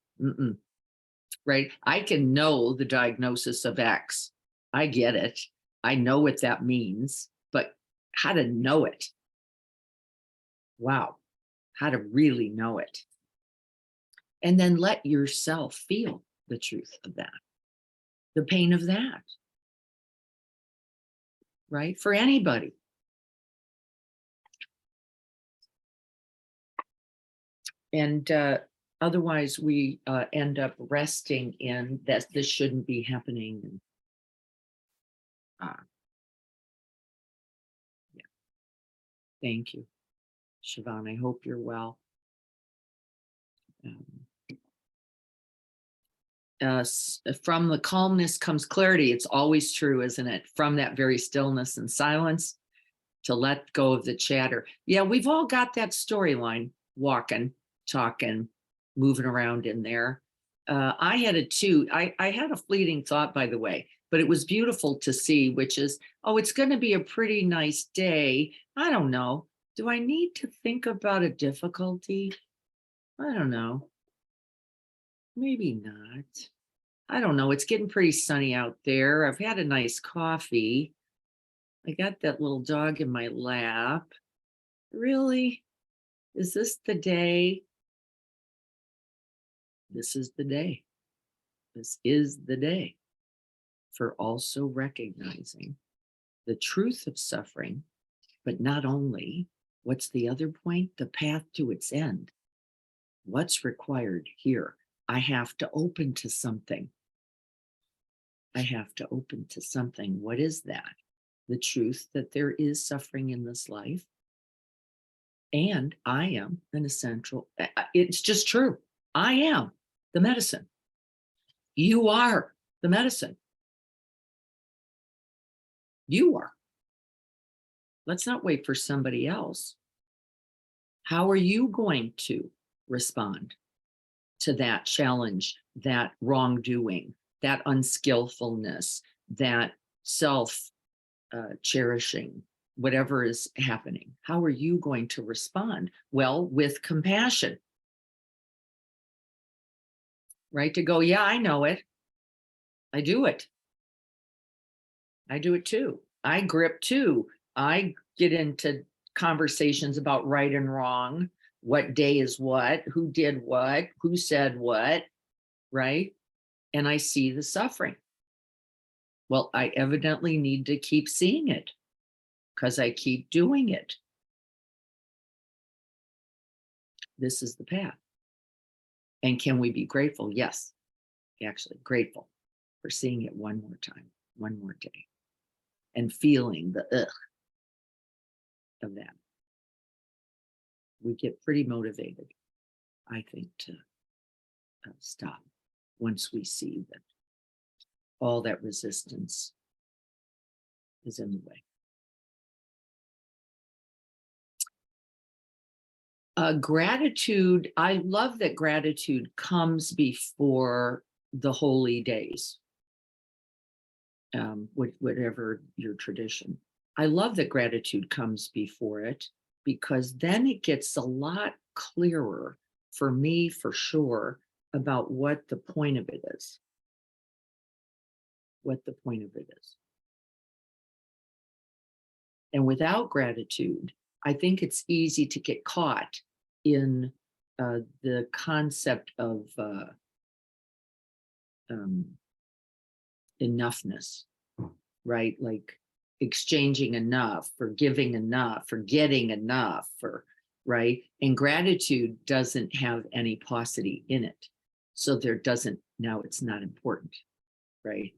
Speaker 1: Right? I can know the diagnosis of X. I get it. I know what that means, but how to know it? Wow. How to really know it. And then let yourself feel the truth of that, the pain of that. Right? For anybody. And otherwise, we end up resting in that this shouldn't be happening. Yeah. Thank you, Siobhan. I hope you're well. From the calmness comes clarity. It's always true, isn't it? From that very stillness and silence, to let go of the chatter. Yeah, we've all got that storyline, walking, talking, moving around in there. I had it too. I had a fleeting thought, by the way, but it was beautiful to see, which is, oh, it's going to be a pretty nice day. I don't know. Do I need to think about a difficulty? I don't know. Maybe not. I don't know. It's getting pretty sunny out there. I've had a nice coffee. I got that little dog in my lap. Really? Is this the day? This is the day. This is the day for also recognizing the truth of suffering, but not only, what's the other point? The path to its end. What's required here? I have to open to something. I have to open to something. What is that? The truth that there is suffering in this life. And I am an essential, it's just true. I am the medicine. You are the medicine. You are. Let's not wait for somebody else. How are you going to respond to that challenge, that wrongdoing, that unskillfulness, that self-cherishing, whatever is happening? How are you going to respond? Well, with compassion. Right? To go, yeah, I know it. I do it. I do it too. I grip too. I get into conversations about right and wrong, what day is what, who did what, who said what, right? And I see the suffering. Well, I evidently need to keep seeing it because I keep doing it. This is the path. And can we be grateful? Yes, actually grateful for seeing it one more time, one more day, and feeling the ugh of that. We get pretty motivated, I think, to stop once we see that all that resistance is in the way. Gratitude, I love that gratitude comes before the holy days, whatever your tradition. I love that gratitude comes before it, because then it gets a lot clearer for me, for sure, about what the point of it is. what the point of it is. And without gratitude, I think it's easy to get caught in the concept of enoughness, right? Like exchanging enough, for giving enough, for getting enough, for right. And gratitude doesn't have any paucity in it. So there doesn't, now it's not important, right?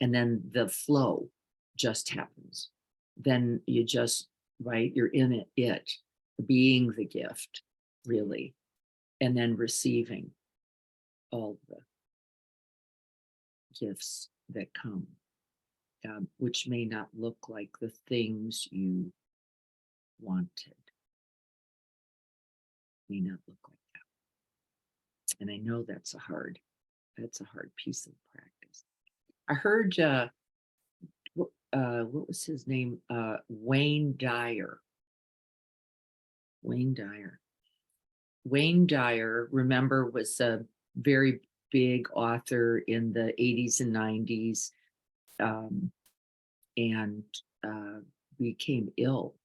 Speaker 1: And then the flow just happens. Then you just, right, you're in it, being the gift, really, and then receiving all the gifts that come, which may not look like the things you wanted. May not look like that. And I know that's a hard piece of practice. I heard, what was his name? Wayne Dyer. Wayne Dyer, remember, was a very big author in the 80s and 90s, and became ill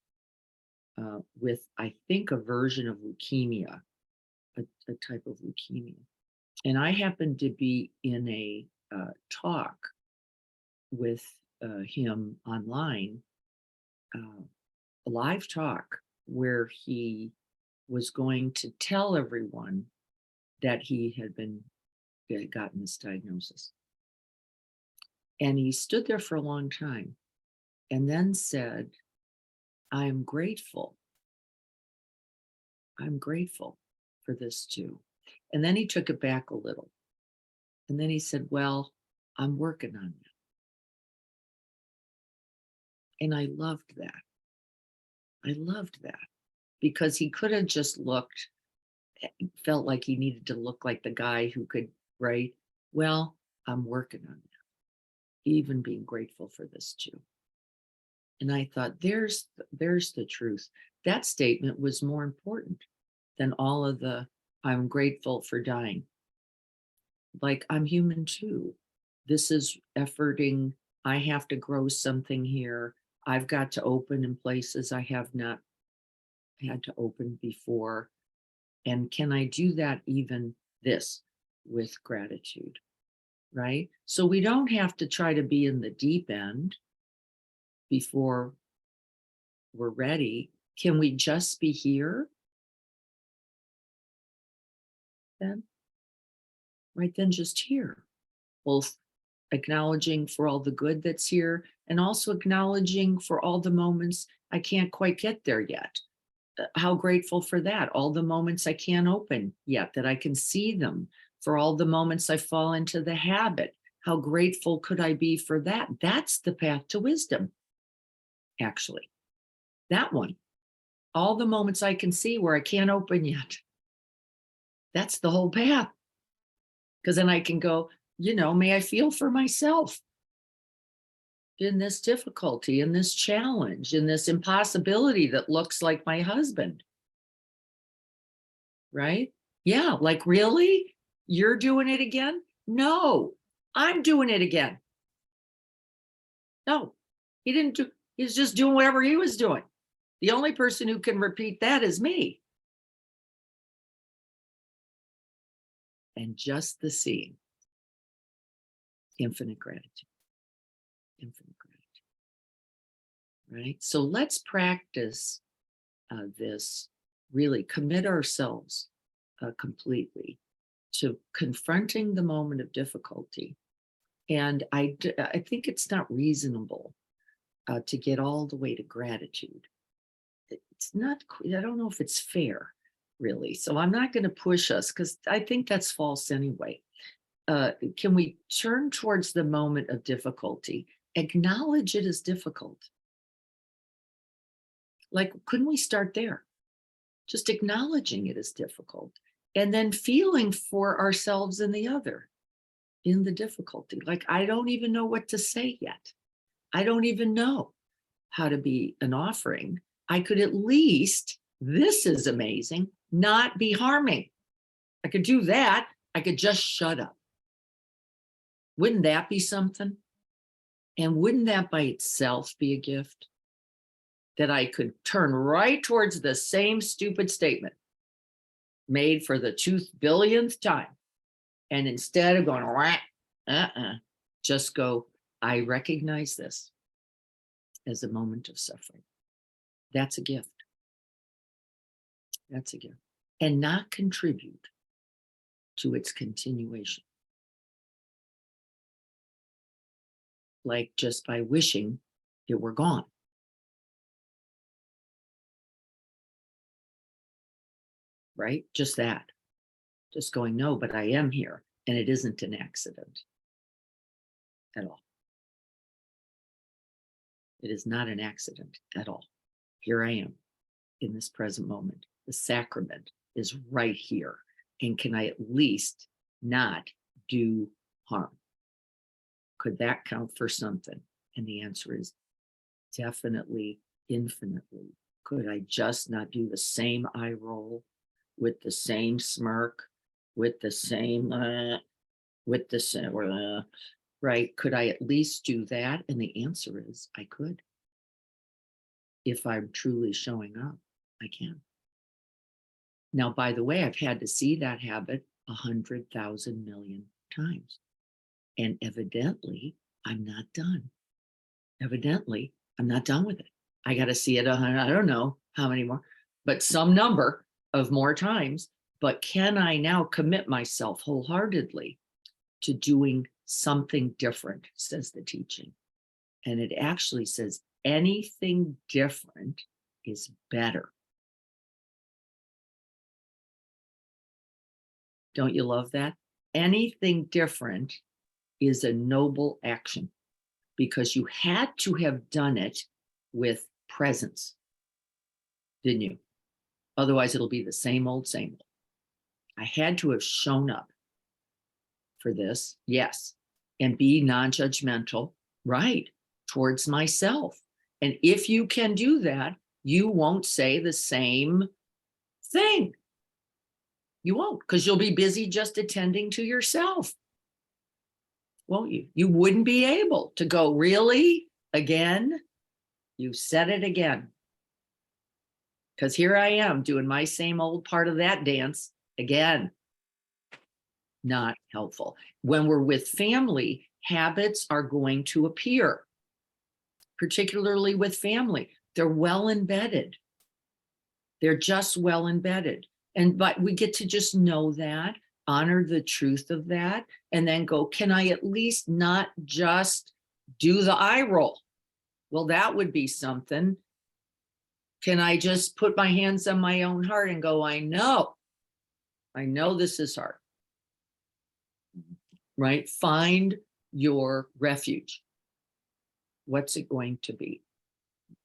Speaker 1: with, I think, a version of leukemia, a type of leukemia. And I happened to be in a talk with him online, a live talk where he was going to tell everyone that he had gotten this diagnosis. And he stood there for a long time and then said, I'm grateful for this too. And then he took it back a little. And then he said, well, I'm working on it. And I loved that. Because he could have just felt like he needed to look like the guy who could, right? Well, I'm working on that. Even being grateful for this too. And I thought, there's the truth. That statement was more important than all of the, I'm grateful for dying. Like, I'm human too. This is efforting. I have to grow something here. I've got to open in places I have not had to open before. And can I do that even this with gratitude, right? So we don't have to try to be in the deep end before we're ready. Can we just be here then? Right then, just here. Both acknowledging for all the good that's here and also acknowledging for all the moments I can't quite get there yet. How grateful for that. All the moments I can't open yet, that I can see them. For all the moments I fall into the habit. How grateful could I be for that? That's the path to wisdom, actually. That one. All the moments I can see where I can't open yet. That's the whole path. Because then I can go, may I feel for myself in this difficulty, in this challenge, in this impossibility that looks like my husband. Right? Yeah, like, really? You're doing it again? No, I'm doing it again. No, he didn't do, he's just doing whatever he was doing. The only person who can repeat that is me. And just the seeing. Infinite gratitude. Infinite gratitude. Right? So let's practice this, really commit ourselves completely to confronting the moment of difficulty. And I think it's not reasonable to get all the way to gratitude. It's not, I don't know if it's fair, really. So I'm not going to push us because I think that's false anyway. Can we turn towards the moment of difficulty, acknowledge it as difficult? Like, couldn't we start there? Just acknowledging it as difficult and then feeling for ourselves and the other in the difficulty. Like, I don't even know what to say yet. I don't even know how to be an offering. I could at least, this is amazing, not be harming. I could do that. I could just shut up. Wouldn't that be something? And wouldn't that by itself be a gift? That I could turn right towards the same stupid statement made for the 2 billionth time. And instead of going, just go, I recognize this as a moment of suffering. That's a gift. That's a gift. And not contribute to its continuation. Like just by wishing it were gone. Right? Just that. Just going, no, but I am here. And it isn't an accident at all. It is not an accident at all. Here I am in this present moment. The sacrament is right here. And can I at least not do harm? Could that count for something? And the answer is definitely, infinitely. Could I just not do the same eye roll with the same smirk, with the same, right? Could I at least do that? And the answer is I could. If I'm truly showing up, I can. Now, by the way, I've had to see that habit 100,000 million times. And evidently, I'm not done. Evidently, I'm not done with it. I got to see it, I don't know how many more, but some number of more times. But can I now commit myself wholeheartedly to doing something different, says the teaching. And it actually says anything different is better. Don't you love that? Anything different is a noble action because you had to have done it with presence, didn't you? Otherwise, it'll be the same old, same old. I had to have shown up for this, yes, and be non-judgmental, right, towards myself. And if you can do that, you won't say the same thing. You won't, because you'll be busy just attending to yourself. Won't you? You wouldn't be able to go, really? Again? You said it again. Because here I am doing my same old part of that dance again. Not helpful. When we're with family, habits are going to appear, particularly with family. They're well embedded. They're just well embedded. But we get to just know that, honor the truth of that, and then go, can I at least not just do the eye roll? Well, that would be something. Can I just put my hands on my own heart and go, I know this is hard, right? Find your refuge. What's it going to be?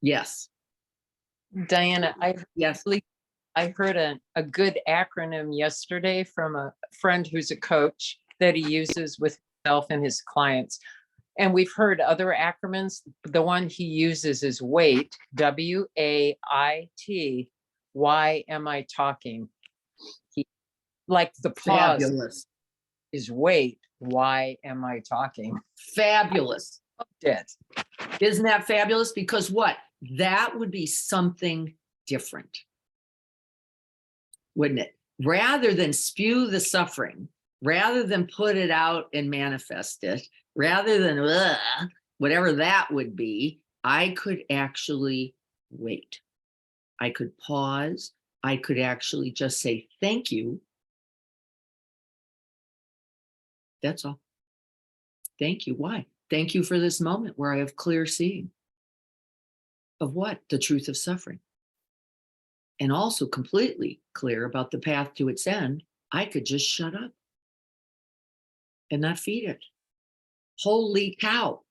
Speaker 1: Yes.
Speaker 2: Diana,
Speaker 1: Yes.
Speaker 2: I heard a good acronym yesterday from a friend who's a coach that he uses with himself and his clients. And we've heard other acronyms. The one he uses is WAIT, WAIT. Why am I talking? Like the pause
Speaker 1: Fabulous.
Speaker 2: is wait. Why am I talking?
Speaker 1: Fabulous.
Speaker 2: It.
Speaker 1: Isn't that fabulous? Because what? That would be something different, wouldn't it? Rather than spew the suffering, rather than put it out and manifest it, rather than whatever that would be, I could actually wait. I could pause. I could actually just say, thank you. That's all. Thank you. Why? Thank you for this moment where I have clear seeing of what? The truth of suffering. And also completely clear about the path to its end. I could just shut up and not feed it. Holy cow.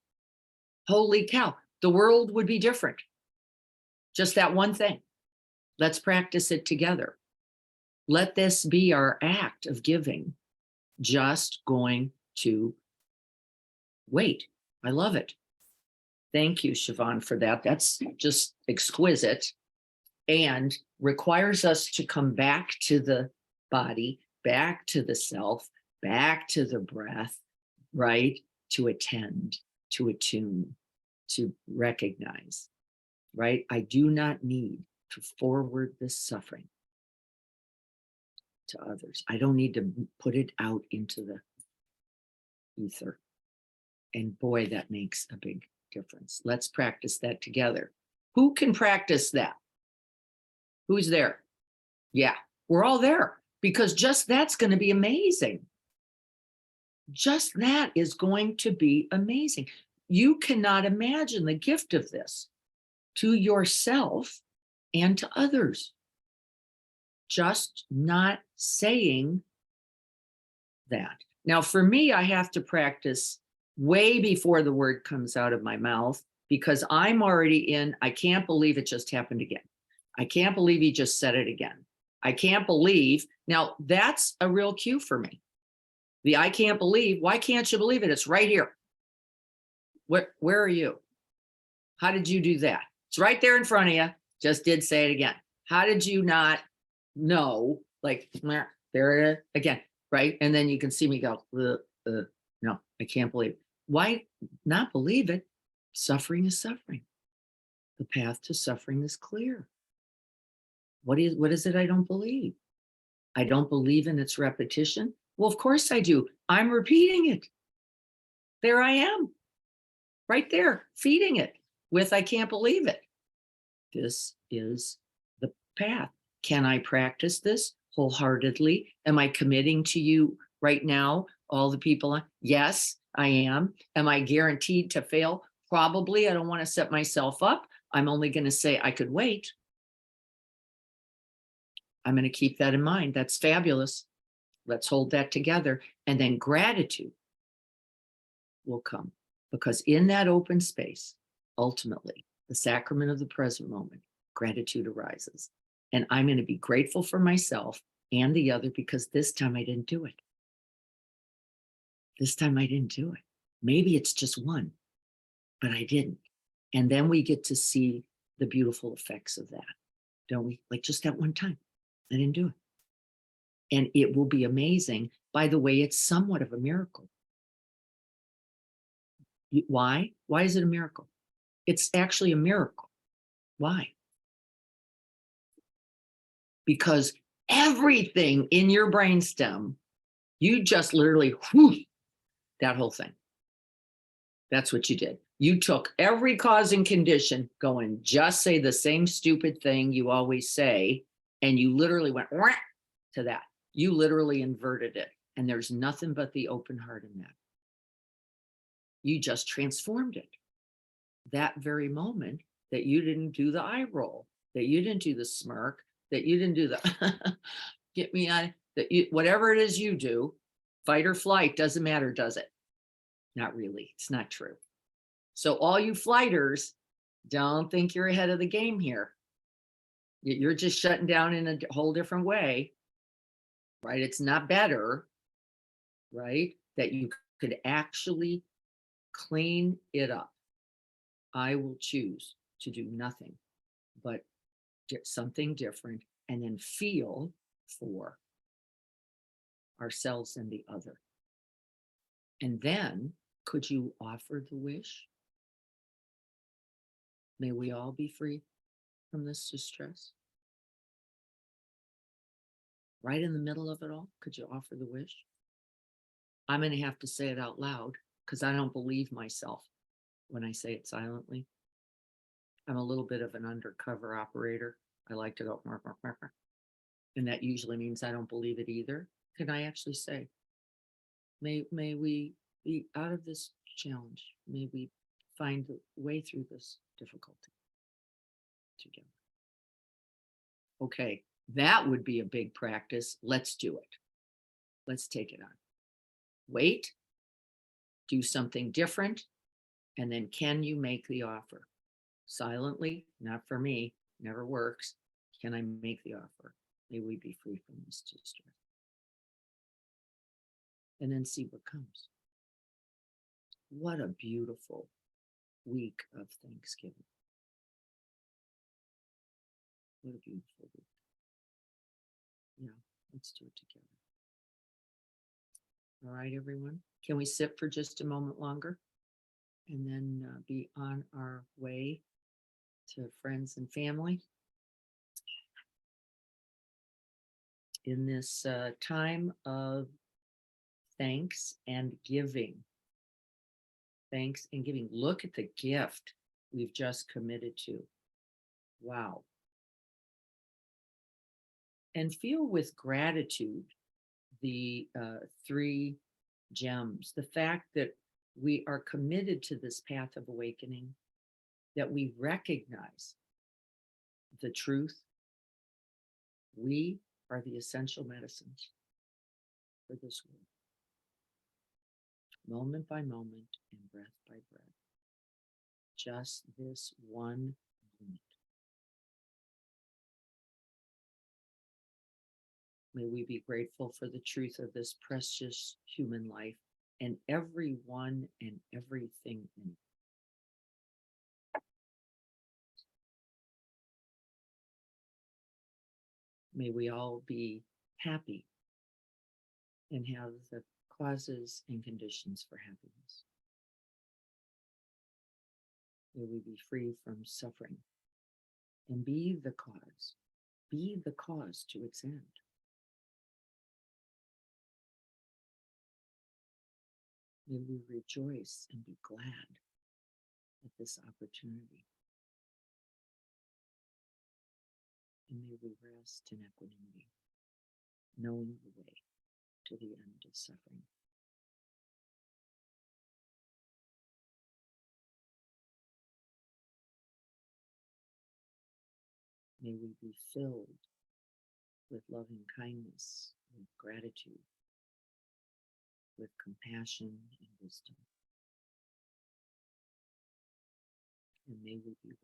Speaker 1: Holy cow. The world would be different. Just that one thing. Let's practice it together. Let this be our act of giving. Just going to wait. I love it. Thank you, Siobhan, for that. That's just exquisite and requires us to come back to the body, back to the self, back to the breath, right? To attend to attune, to recognize, right? I do not need to forward this suffering to others. I don't need to put it out into the ether. And boy, that makes a big difference. Let's practice that together. Who can practice that? Who's there? Yeah, we're all there, because just that's going to be amazing. Just that is going to be amazing. You cannot imagine the gift of this to yourself and to others. Just not saying that. Now, for me, I have to practice way before the word comes out of my mouth, because I'm already in, I can't believe it just happened again. I can't believe he just said it again. I can't believe. Now, that's a real cue for me. The I can't believe. Why can't you believe it? It's right here. Where are you? How did you do that? It's right there in front of you. Just did say it again. How did you not know? Like, there it is again, right? And then you can see me go, no, I can't believe it. Why not believe it? Suffering is suffering. The path to suffering is clear. What is it I don't believe? I don't believe in its repetition. Well, of course I do. I'm repeating it. There I am, right there, feeding it with I can't believe it. This is the path. Can I practice this wholeheartedly? Am I committing to you right now, all the people? Yes, I am. Am I guaranteed to fail? Probably. I don't want to set myself up. I'm only going to say I could wait. I'm going to keep that in mind. That's fabulous. Let's hold that together. And then gratitude will come, because in that open space, ultimately, the sacrament of the present moment, gratitude arises. And I'm going to be grateful for myself and the other, because this time I didn't do it. This time I didn't do it. Maybe it's just one, but I didn't. And then we get to see the beautiful effects of that, don't we? Like just that one time, I didn't do it. And it will be amazing. By the way, it's somewhat of a miracle. Why? Why is it a miracle? It's actually a miracle. Why? Because everything in your brainstem, you just literally, whoosh, that whole thing. That's what you did. You took every cause and condition, going, just say the same stupid thing you always say, and you literally went to that. You literally inverted it. And there's nothing but the open heart in that. You just transformed it. That very moment that you didn't do the eye roll, that you didn't do the smirk, that you didn't do the get me on, that you, whatever it is you do, fight or flight, doesn't matter, does it? Not really. It's not true. So all you flighters, don't think you're ahead of the game here. You're just shutting down in a whole different way, right? It's not better, right? That you could actually clean it up. I will choose to do nothing but something different, and then feel for ourselves and the other. And then could you offer the wish? May we all be free from this distress. Right in the middle of it all, could you offer the wish? I'm going to have to say it out loud, because I don't believe myself when I say it silently. I'm a little bit of an undercover operator. I like to go, and that usually means I don't believe it either. Can I actually say, may we be out of this challenge? May we find a way through this difficulty together. Okay, that would be a big practice. Let's do it. Let's take it on. Wait, do something different, and then can you make the offer? Silently, not for me, never works. Can I make the offer? May we be free from this distress. And then see what comes. What a beautiful week of Thanksgiving. What a beautiful week. Yeah, let's do it together. All right, everyone. Can we sit for just a moment longer? and then be on our way to friends and family in this time of thanks and giving. Thanks and giving. Look at the gift we've just committed to. Wow. And feel with gratitude the three gems. The fact that we are committed to this path of awakening, that we recognize the truth. We are the essential medicines for this world. Moment by moment and breath by breath. Just this one moment. May we be grateful for the truth of this precious human life and everyone and everything in it. May we all be happy and have the causes and conditions for happiness. May we be free from suffering and be the cause to its end. May we rejoice and be glad at this opportunity. And may we rest in equanimity, knowing the way to the end of suffering. May we be filled with loving kindness, with gratitude, with compassion and wisdom. And may we be well.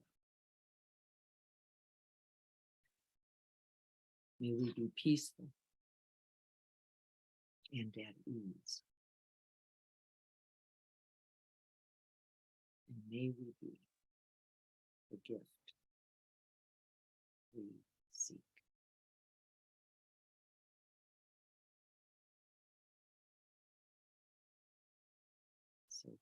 Speaker 1: May we be peaceful and at ease. And may we be the gift we seek. So be it.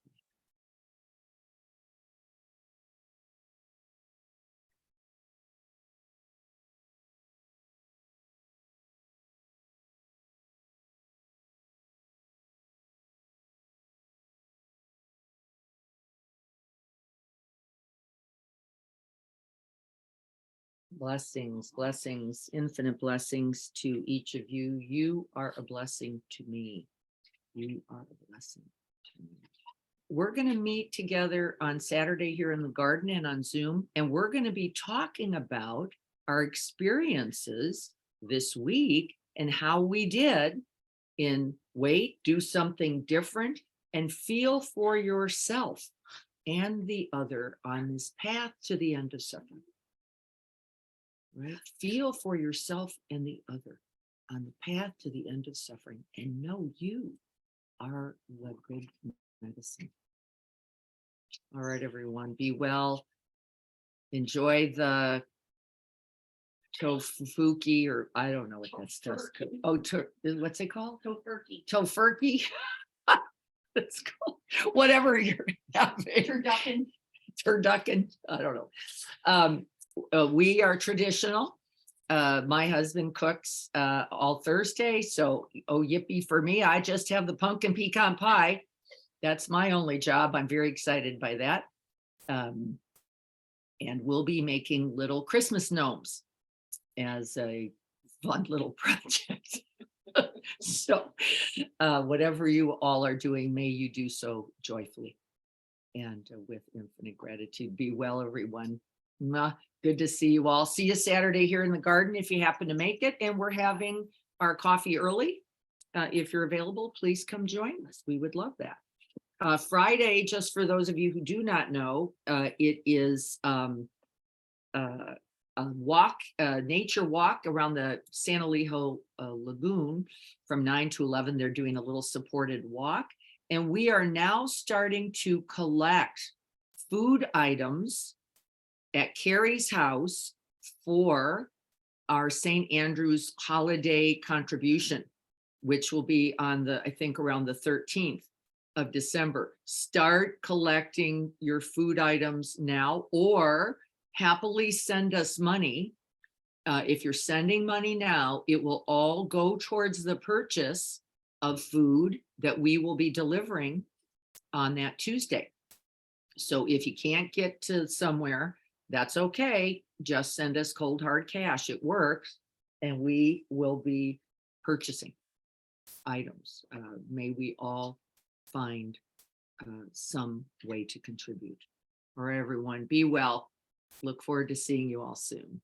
Speaker 1: Blessings, blessings, infinite blessings to each of you. You are a blessing to me. You are a blessing to me. We're going to meet together on Saturday here in the garden and on Zoom, and we're going to be talking about our experiences this week and how we did in wait, do something different, and feel for yourself and the other on this path to the end of suffering. Right? Feel for yourself and the other on the path to the end of suffering, and know you are the good medicine. All right, everyone, be well. Enjoy the tofuki, or I don't know what that's. Oh, what's it called?
Speaker 3: Tofurkey.
Speaker 1: Tofurkey. It's called whatever you're having.
Speaker 3: Turducken.
Speaker 1: Turducken. I don't know. We are traditional. My husband cooks all Thursday, so oh yippee for me. I just have the pumpkin pecan pie. That's my only job. I'm very excited by that. And we'll be making little Christmas gnomes as a fun little project. So whatever you all are doing, may you do so joyfully and with infinite gratitude. Be well, everyone. Good to see you all. See you Saturday here in the garden if you happen to make it. And we're having our coffee early. If you're available, please come join us. We would love that. Friday, just for those of you who do not know, it is a walk, nature walk around the San Elijo Lagoon from 9 to 11. They're doing a little supported walk. And we are now starting to collect food items at Carrie's house for our St. Andrew's holiday contribution, which will be on the, I think around the 13th. of December. Start collecting your food items now, or happily send us money. If you're sending money now, it will all go towards the purchase of food that we will be delivering on that Tuesday. So if you can't get to somewhere, that's okay. Just send us cold hard cash. It works. And we will be purchasing items. May we all find some way to contribute. All right, everyone, be well. Look forward to seeing you all soon.